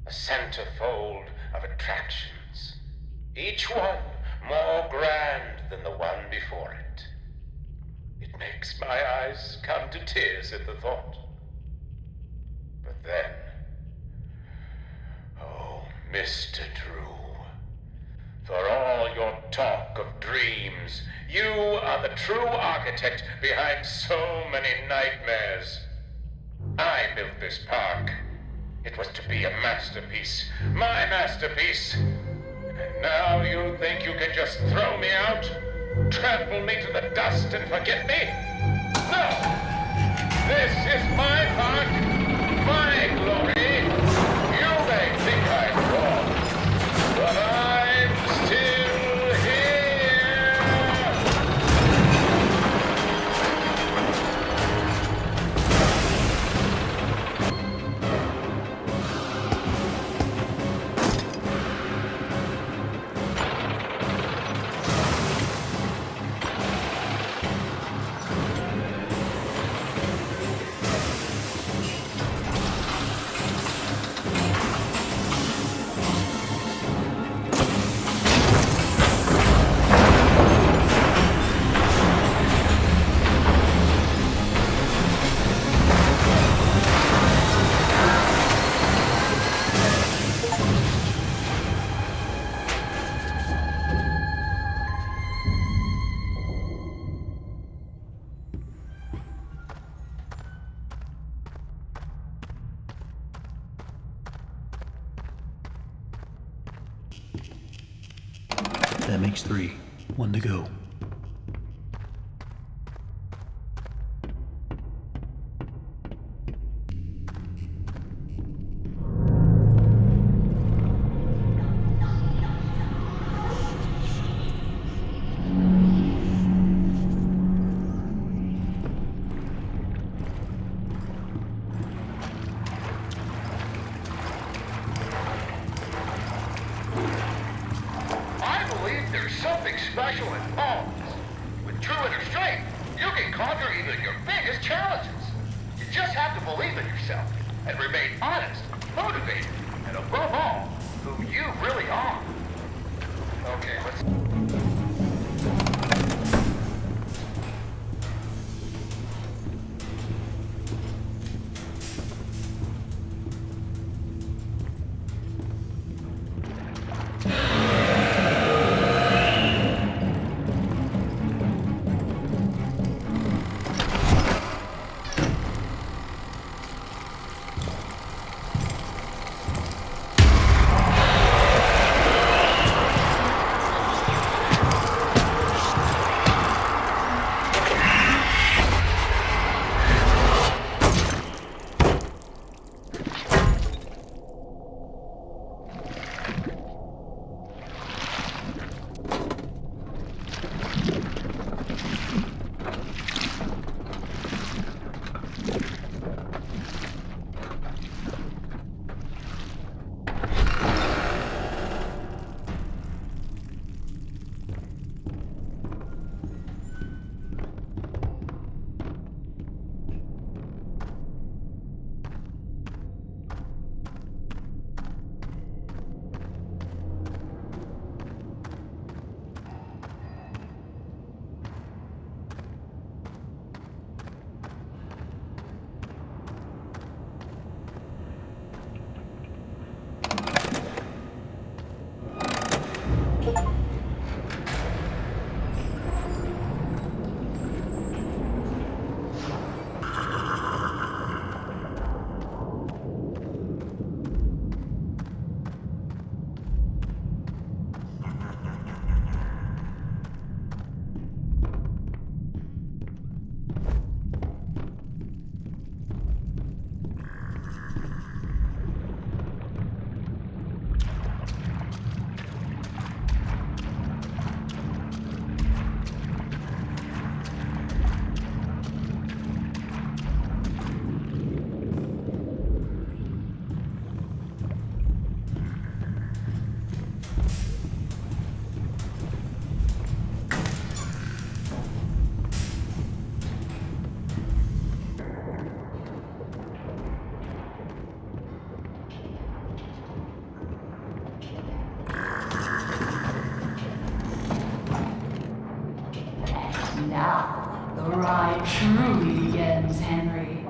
A centerfold of attractions. Each one more grand than the one before it. It makes my eyes come to tears at the thought. But then, oh, Mr. Drew, for all your talk of dreams, you are the true architect behind so many nightmares. I built this park. It was to be a masterpiece, my masterpiece. And now you think you can just throw me out? Trample me to the dust and forget me? No! This is my park, my glory. You may think I'm wrong, but I'm still here. That makes three. One to go. There's something special in bones. With true inner strength, you can conquer even your biggest challenges. You just have to believe in yourself and remain honest, motivated, and above all, who you really are. Okay, let's... Now, the ride truly begins, Henry.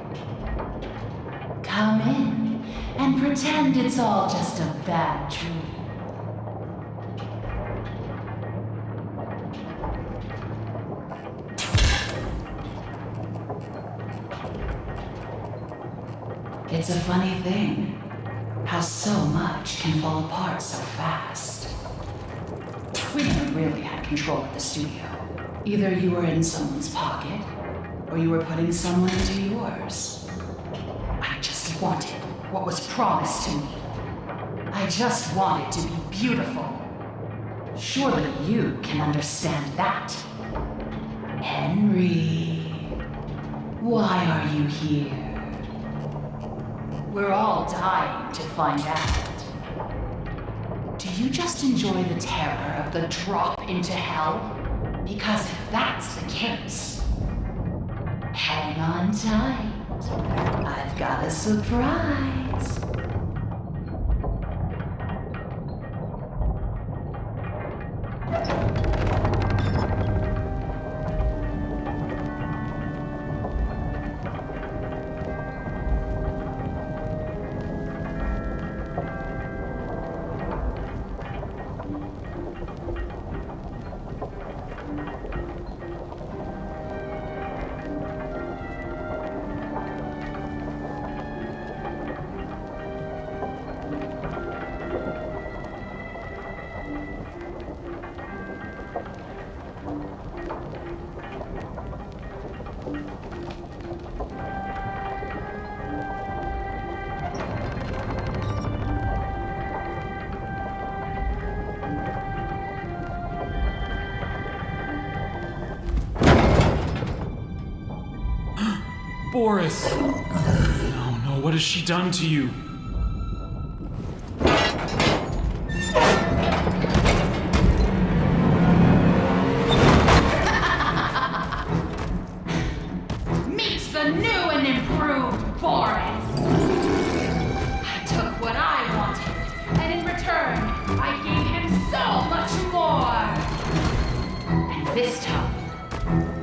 Come in and pretend it's all just a bad dream. It's a funny thing, how so much can fall apart so fast. We never really had control at the studio. Either you were in someone's pocket, or you were putting someone into yours. I just wanted what was promised to me. I just wanted to be beautiful. Surely you can understand that. Henry, why are you here? We're all dying to find out. Do you just enjoy the terror of the drop into hell? Because if that's the case, hang on tight. I've got a surprise. Boris! No, what has she done to you? Meet the new and improved Boris! I took what I wanted, and in return, I gave him so much more!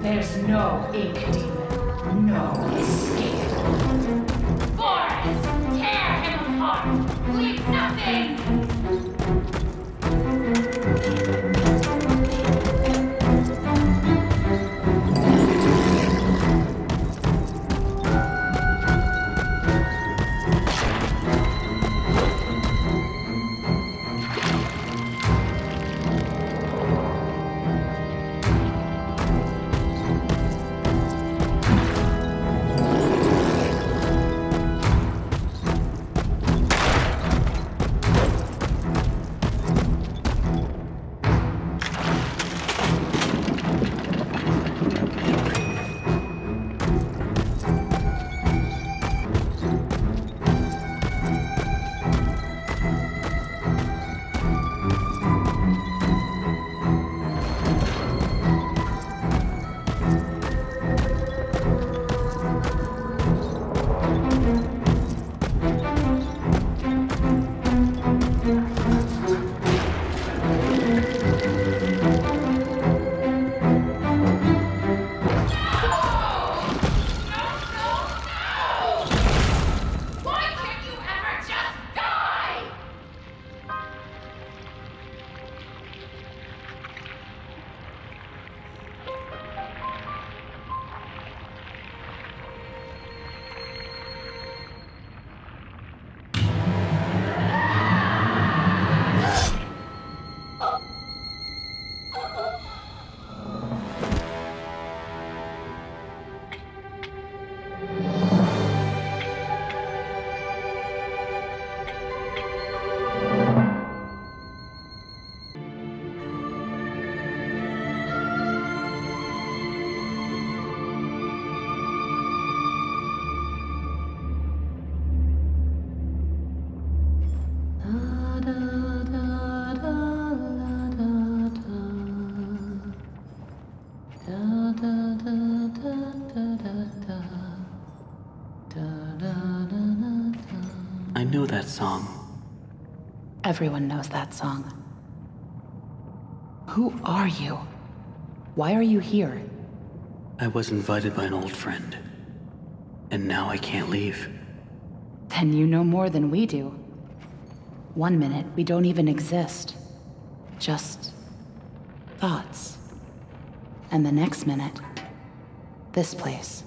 There's no ink demon, no escape. Forest, tear him apart! Leave nothing! I know that song. Everyone knows that song. Who are you? Why are you here? I was invited by an old friend. And now I can't leave. Then you know more than we do. 1 minute, we don't even exist. Just thoughts. And the next minute, this place.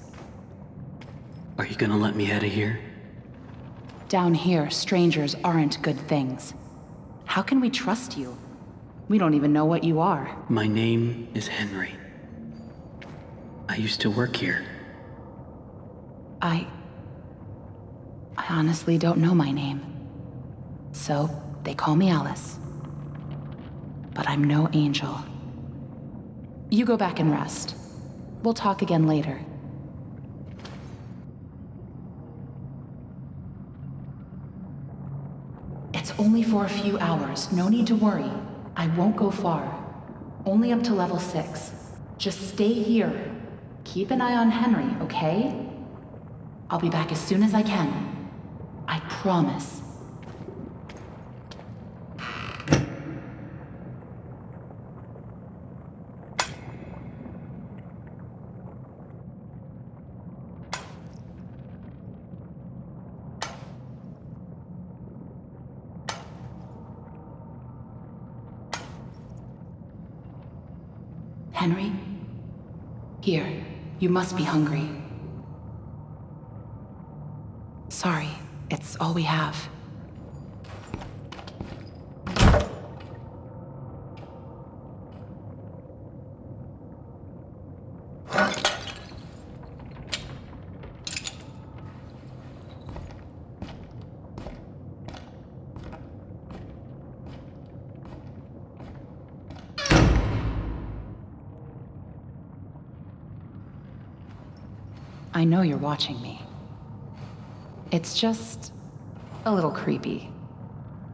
Are you gonna let me out of here? Down here, strangers aren't good things. How can we trust you? We don't even know what you are. My name is Henry. I used to work here. I honestly don't know my name. So, they call me Alice. But I'm no angel. You go back and rest. We'll talk again later. It's only for a few hours. No need to worry. I won't go far. Only up to level 6. Just stay here. Keep an eye on Henry, okay? I'll be back as soon as I can. I promise. Henry? Here, you must be hungry. Sorry, it's all we have. I know you're watching me. It's just a little creepy.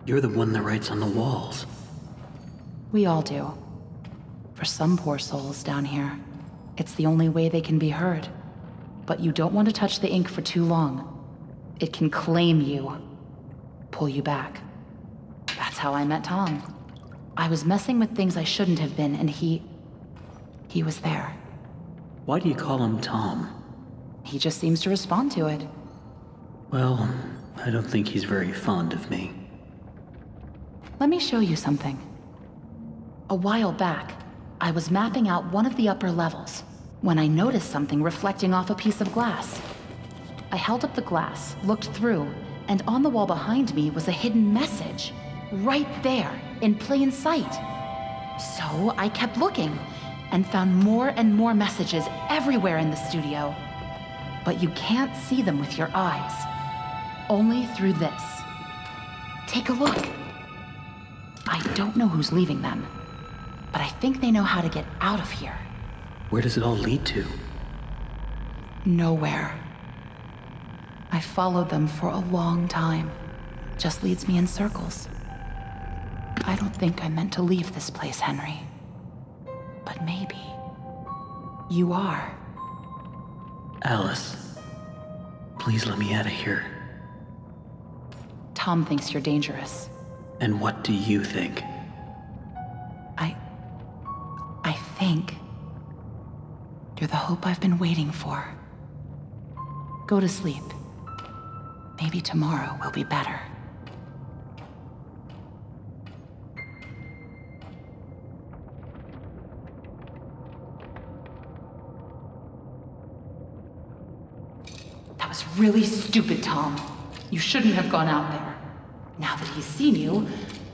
You're the one that writes on the walls. We all do. For some poor souls down here, it's the only way they can be heard. But you don't want to touch the ink for too long. It can claim you, pull you back. That's how I met Tom. I was messing with things I shouldn't have been, and he was there. Why do you call him Tom? He just seems to respond to it. Well, I don't think he's very fond of me. Let me show you something. A while back, I was mapping out one of the upper levels when I noticed something reflecting off a piece of glass. I held up the glass, looked through, and on the wall behind me was a hidden message. Right there, in plain sight. So I kept looking, and found more and more messages everywhere in the studio. But you can't see them with your eyes. Only through this. Take a look. I don't know who's leaving them, but I think they know how to get out of here. Where does it all lead to? Nowhere. I followed them for a long time. Just leads me in circles. I don't think I'm meant to leave this place, Henry. But maybe you are. Alice, please let me out of here. Tom thinks you're dangerous. And what do you think? I think you're the hope I've been waiting for. Go to sleep. Maybe tomorrow will be better. That was really stupid, Tom. You shouldn't have gone out there. Now that he's seen you,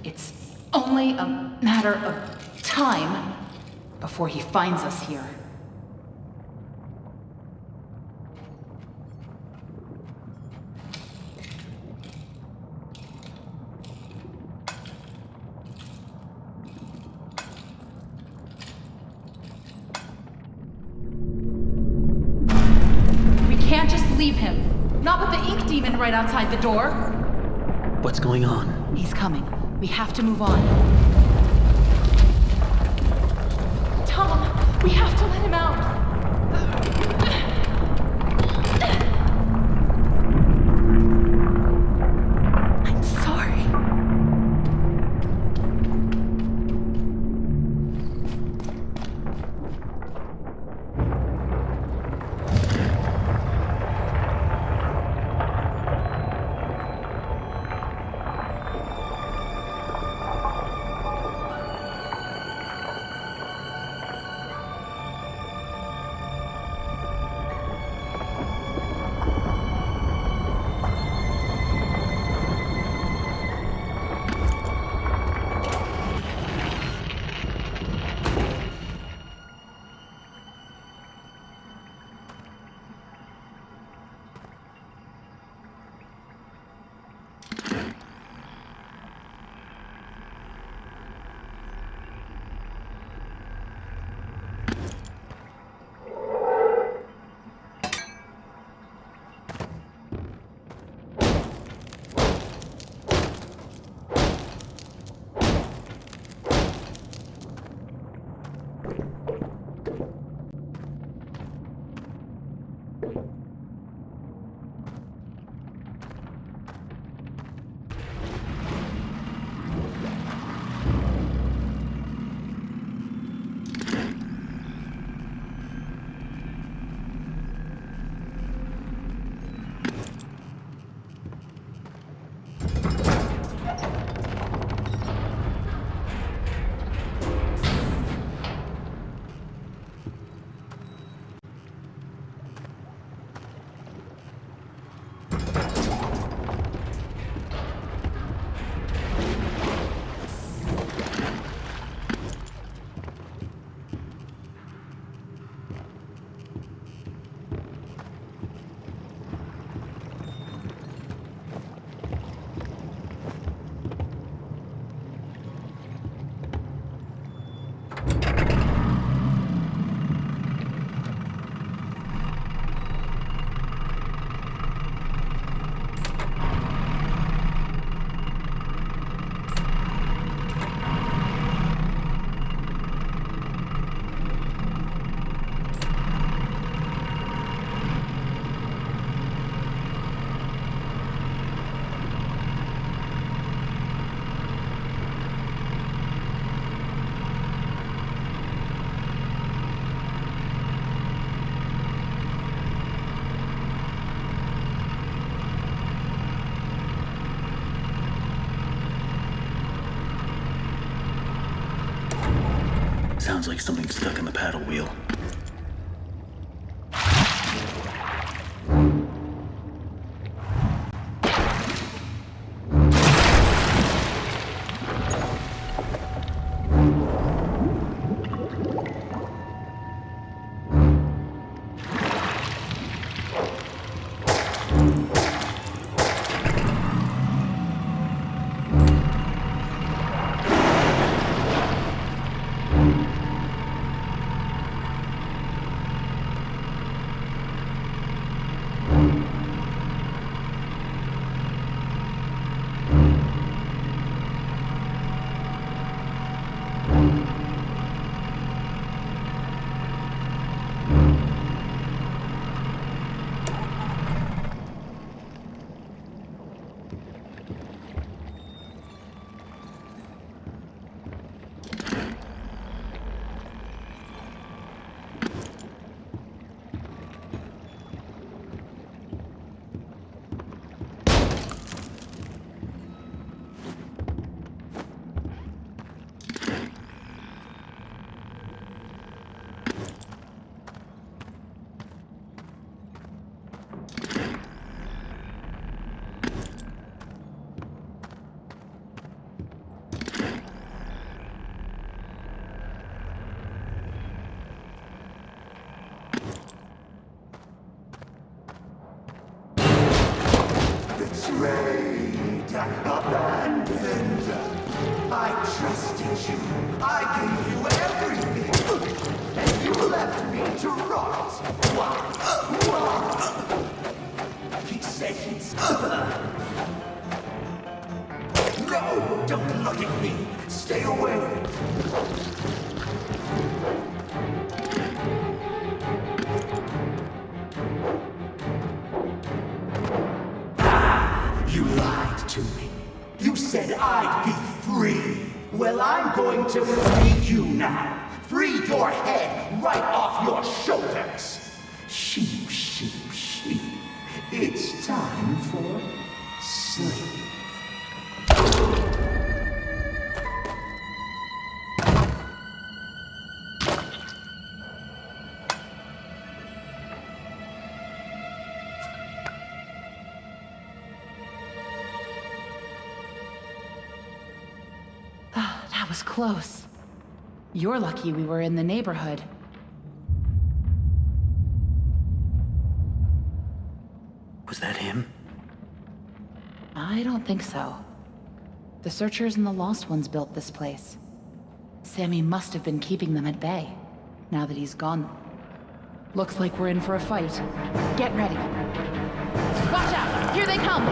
it's only a matter of time before he finds us here. We can't just leave him. Not with the ink demon right outside the door. What's going on? He's coming. We have to move on. Tom, we have to let him out. I'm sorry. Sounds like something stuck in the paddle wheel. Betrayed, abandoned. I trusted you. I gave you everything. And you left me to rot. Why? He said he'd No! Don't look at me. Stay away. You lied to me. You said I'd be free. Well, I'm going to free you now. Free your head right off your shoulders. Sheep, sheep, sheep. It's time for sleep. That was close. You're lucky we were in the neighborhood. Was that him? I don't think so. The Searchers and the Lost Ones built this place. Sammy must have been keeping them at bay, now that he's gone. Looks like we're in for a fight. Get ready. Watch out! Here they come!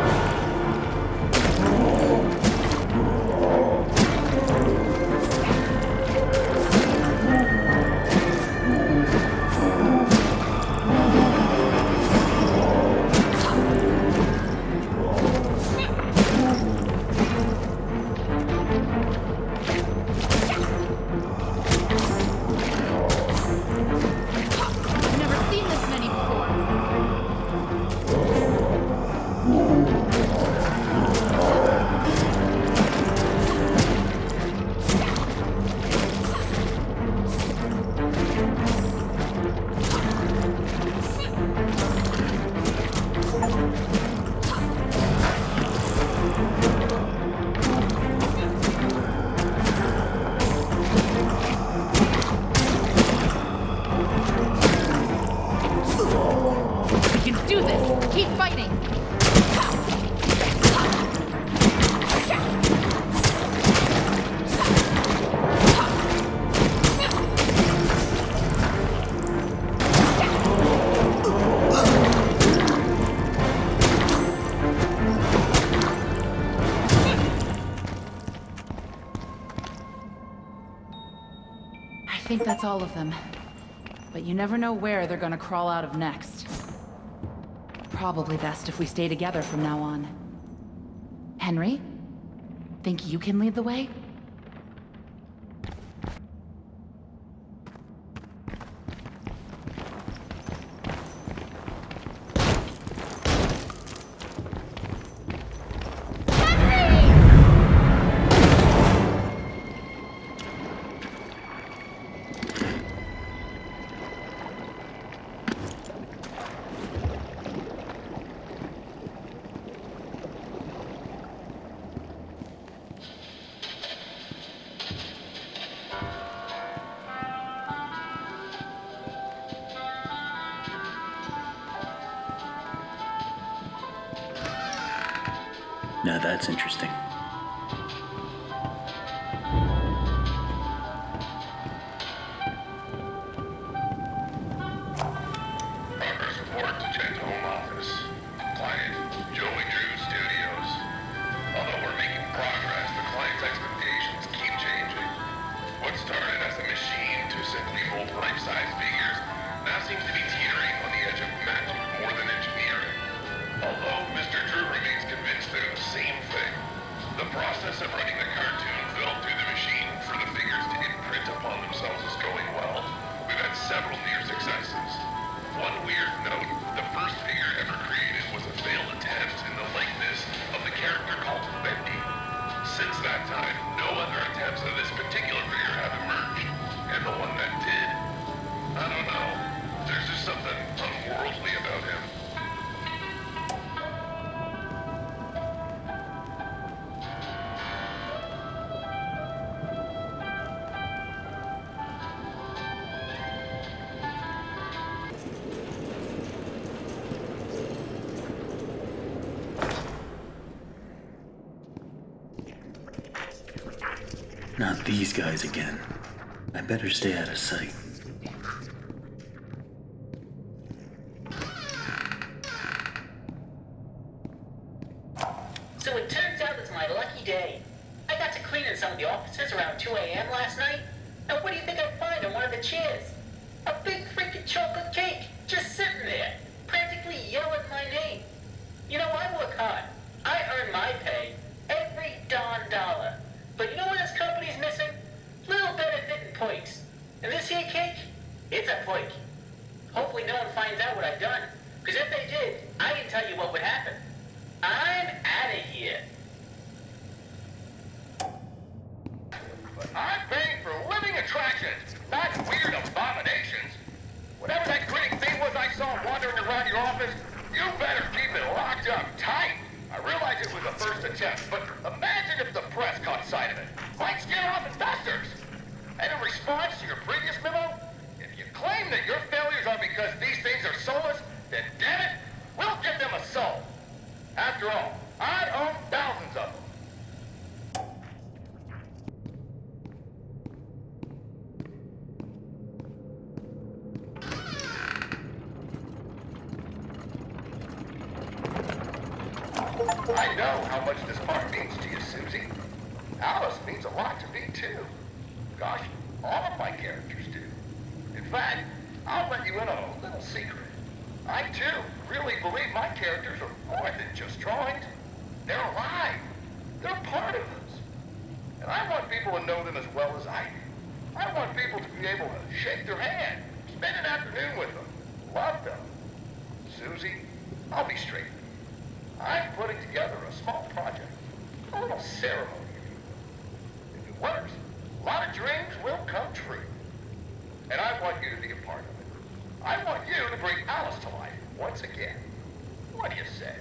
I think that's all of them. But you never know where they're gonna crawl out of next. Probably best if we stay together from now on. Henry? Think you can lead the way? Now that's interesting. Progress report to Jen's home office. Client, Joey Drew Studios. Although we're making progress, the client's expectations keep changing. What started as a machine to simply hold life-size figures now seems to be teetering on the edge of magic more than engineering. Although Mr. Drew remains convinced they're the same thing, the process of running the cartoon film through the machine for the figures to imprint upon themselves is going well. We've had several near successes. One weird note, the first figure ever created was a failed attempt in the likeness of the character called Bendy. Since that time, no other attempts of this particular figure have emerged. And the one that did, I don't know. There's just something unworldly about him. Not these guys again. I better stay out of sight. So it turns out it's my lucky day. I got to clean in some of the offices around 2 a.m. last night. And what do you think I find on one of the chairs? A big freaking chocolate cake, just sitting there, practically yelling my name. You know, I work hard. I earn my pay, every darn dollar. But you know what this company's missing? Little better fitting points. And this here cake, it's a poik. Hopefully no one finds out what I've done. Because if they did, I can tell you what would happen. I'm out of here. But I'm paying for living attractions, not weird abominations. Whatever that grinning thing was I saw wandering around your office, you better keep it locked up tight. I realize it was a first attempt, but imagine if the press caught sight of it. Might scare off investors. And in response to your previous memo, if you claim that your failures are because these things are soulless, then damn it, we'll give them a soul. After all, I own thousands of them. I know how much this part means to you, Susie. Alice means a lot to me, too. Gosh, all of my characters do. In fact, I'll let you in on a little secret. I, too, really believe my characters are more than just drawings. They're alive. They're part of us. And I want people to know them as well as I do. I want people to be able to shake their hand, spend an afternoon with them, love them. Susie, I'll be straight. I'm putting together a small project, a little ceremony, if you will. If it works, a lot of dreams will come true. And I want you to be a part of it. I want you to bring Alice to life once again. What do you say?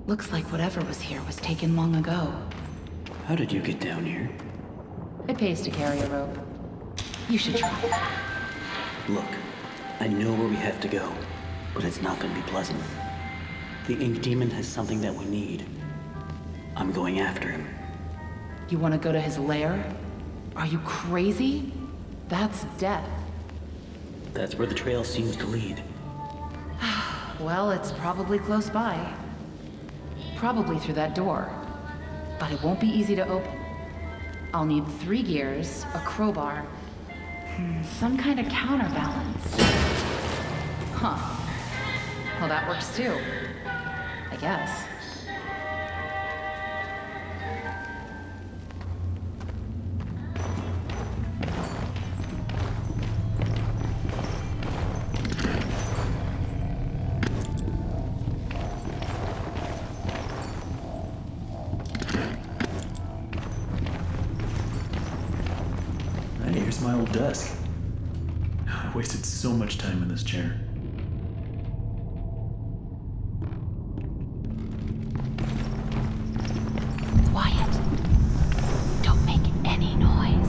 Looks like whatever was here was taken long ago. How did you get down here? It pays to carry a rope. You should try. Look, I know where we have to go, but it's not going to be pleasant. The Ink Demon has something that we need. I'm going after him. You want to go to his lair? Are you crazy? That's death. That's where the trail seems to lead. Well, it's probably close by. Probably through that door. But it won't be easy to open. I'll need 3 gears, a crowbar, some kind of counterbalance. Huh. Well, that works too. I guess. Here's my old desk. I wasted so much time in this chair. quiet. Don't make any noise.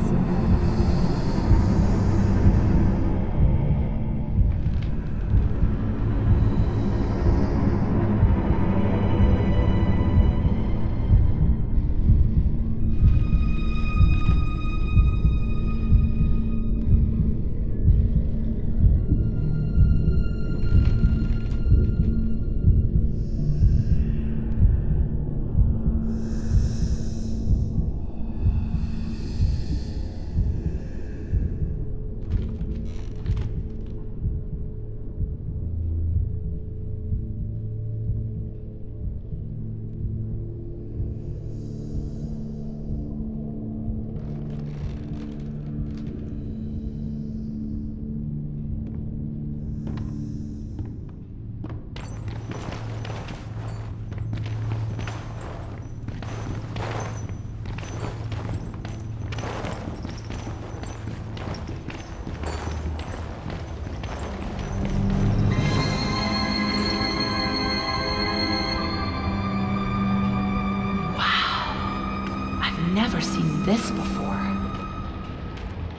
Never seen this before.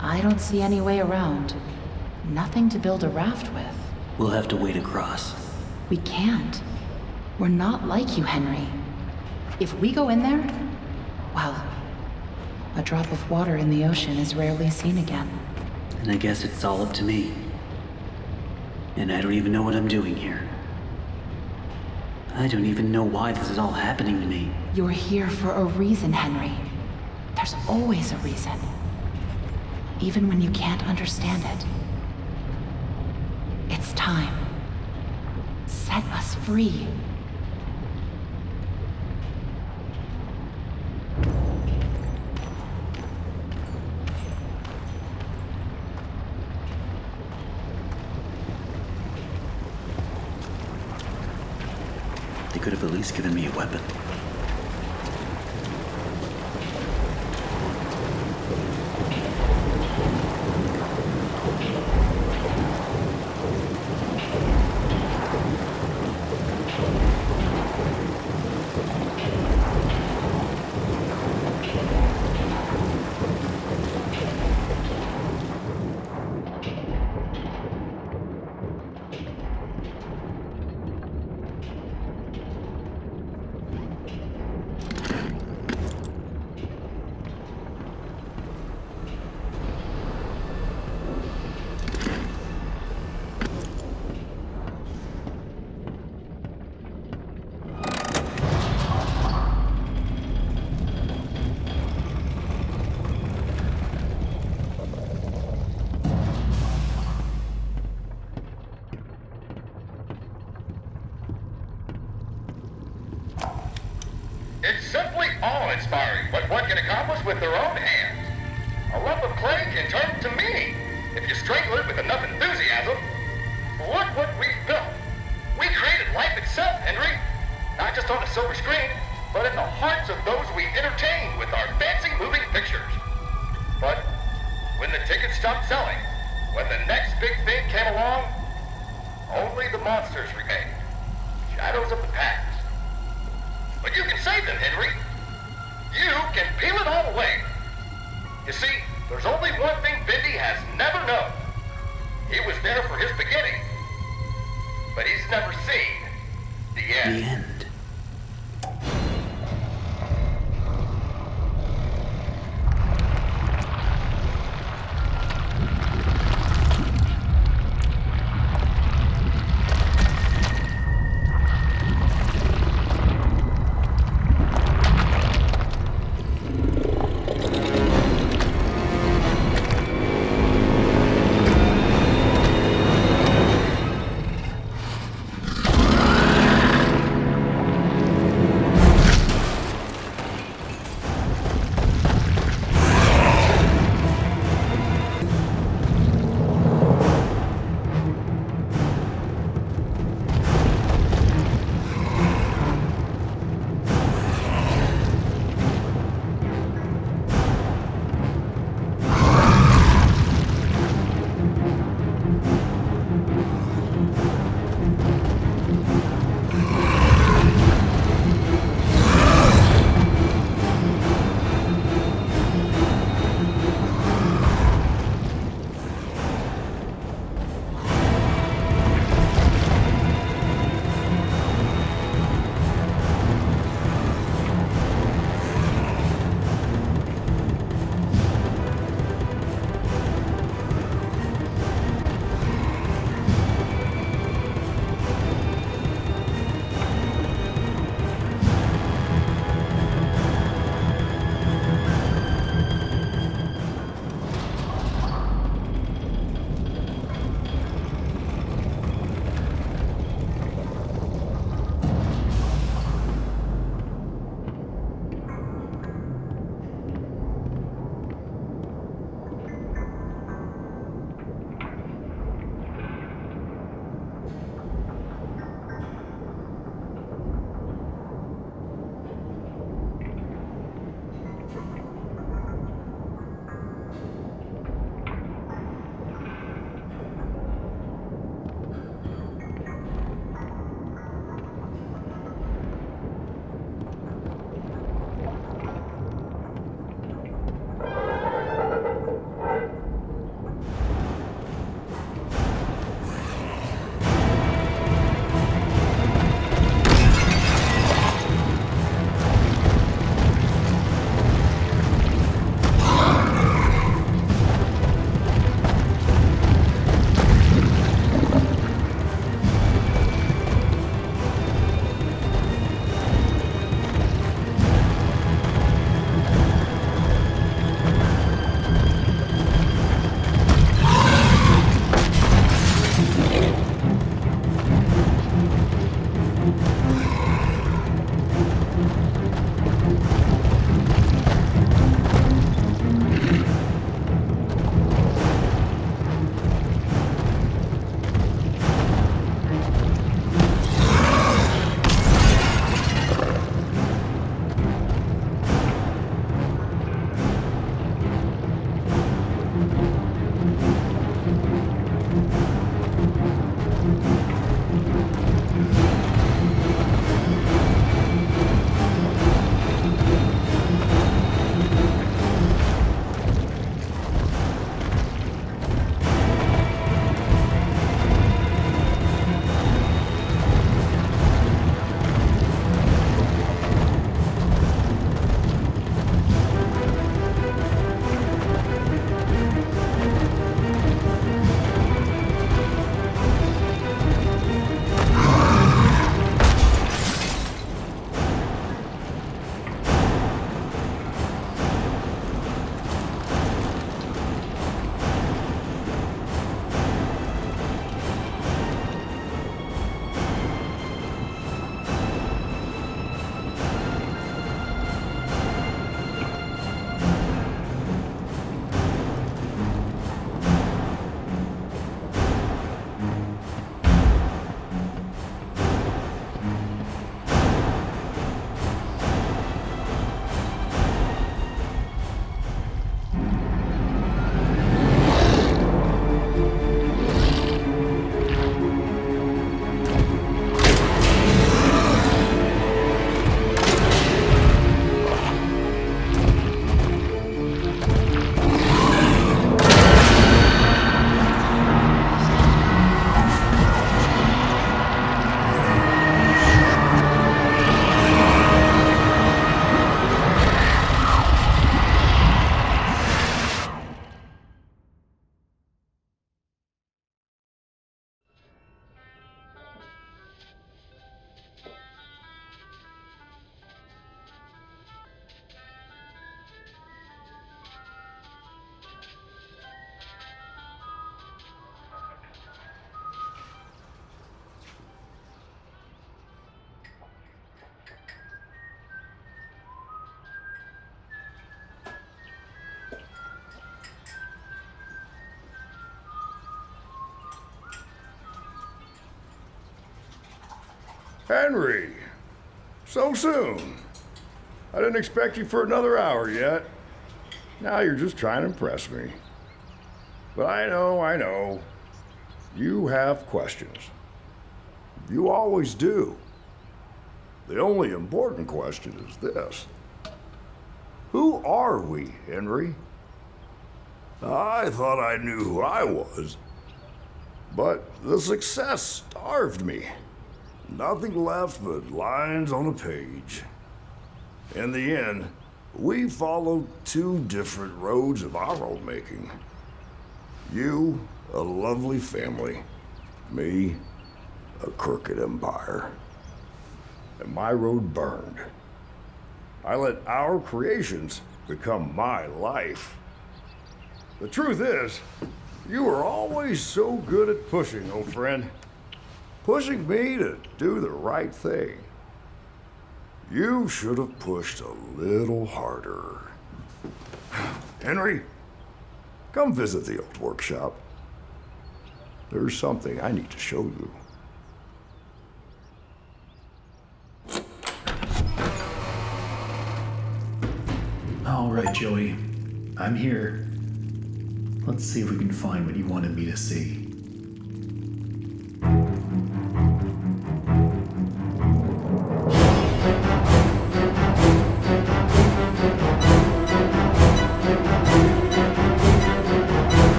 I don't see any way around. Nothing to build a raft with. We'll have to wade across. We can't. We're not like you, Henry. If we go in there, well, a drop of water in the ocean is rarely seen again. And I guess it's all up to me. And I don't even know what I'm doing here. I don't even know why this is all happening to me. You're here for a reason, Henry. There's always a reason. Even when you can't understand it. It's time. Set us free. They could have at least given me a weapon. It's simply awe-inspiring what one can accomplish with their own hands. A lump of clay can turn to meaning if you strangle it with enough enthusiasm. Look what we've built. We created life itself, Henry. Not just on a silver screen, but in the hearts of those we entertained with our fancy moving pictures. But when the tickets stopped selling, when the next big thing came along, only the monsters remained. Shadows of the past. But you can save them, Henry. You can peel it all away. You see, there's only one thing Bendy has never known. He was there for his beginning, but he's never seen the end. The end. Henry! So soon. I didn't expect you for another hour yet. Now you're just trying to impress me. But I know. You have questions. You always do. The only important question is this. Who are we, Henry? I thought I knew who I was. But the success starved me. Nothing left but lines on a page. In the end, we followed two different roads of our own making. You, a lovely family. Me, a crooked empire. And my road burned. I let our creations become my life. The truth is, you were always so good at pushing, old friend. Pushing me to do the right thing. You should have pushed a little harder. Henry, come visit the old workshop. There's something I need to show you. All right, Joey. I'm here. Let's see if we can find what you wanted me to see.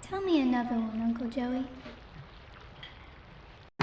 Tell me another one, Uncle Joey.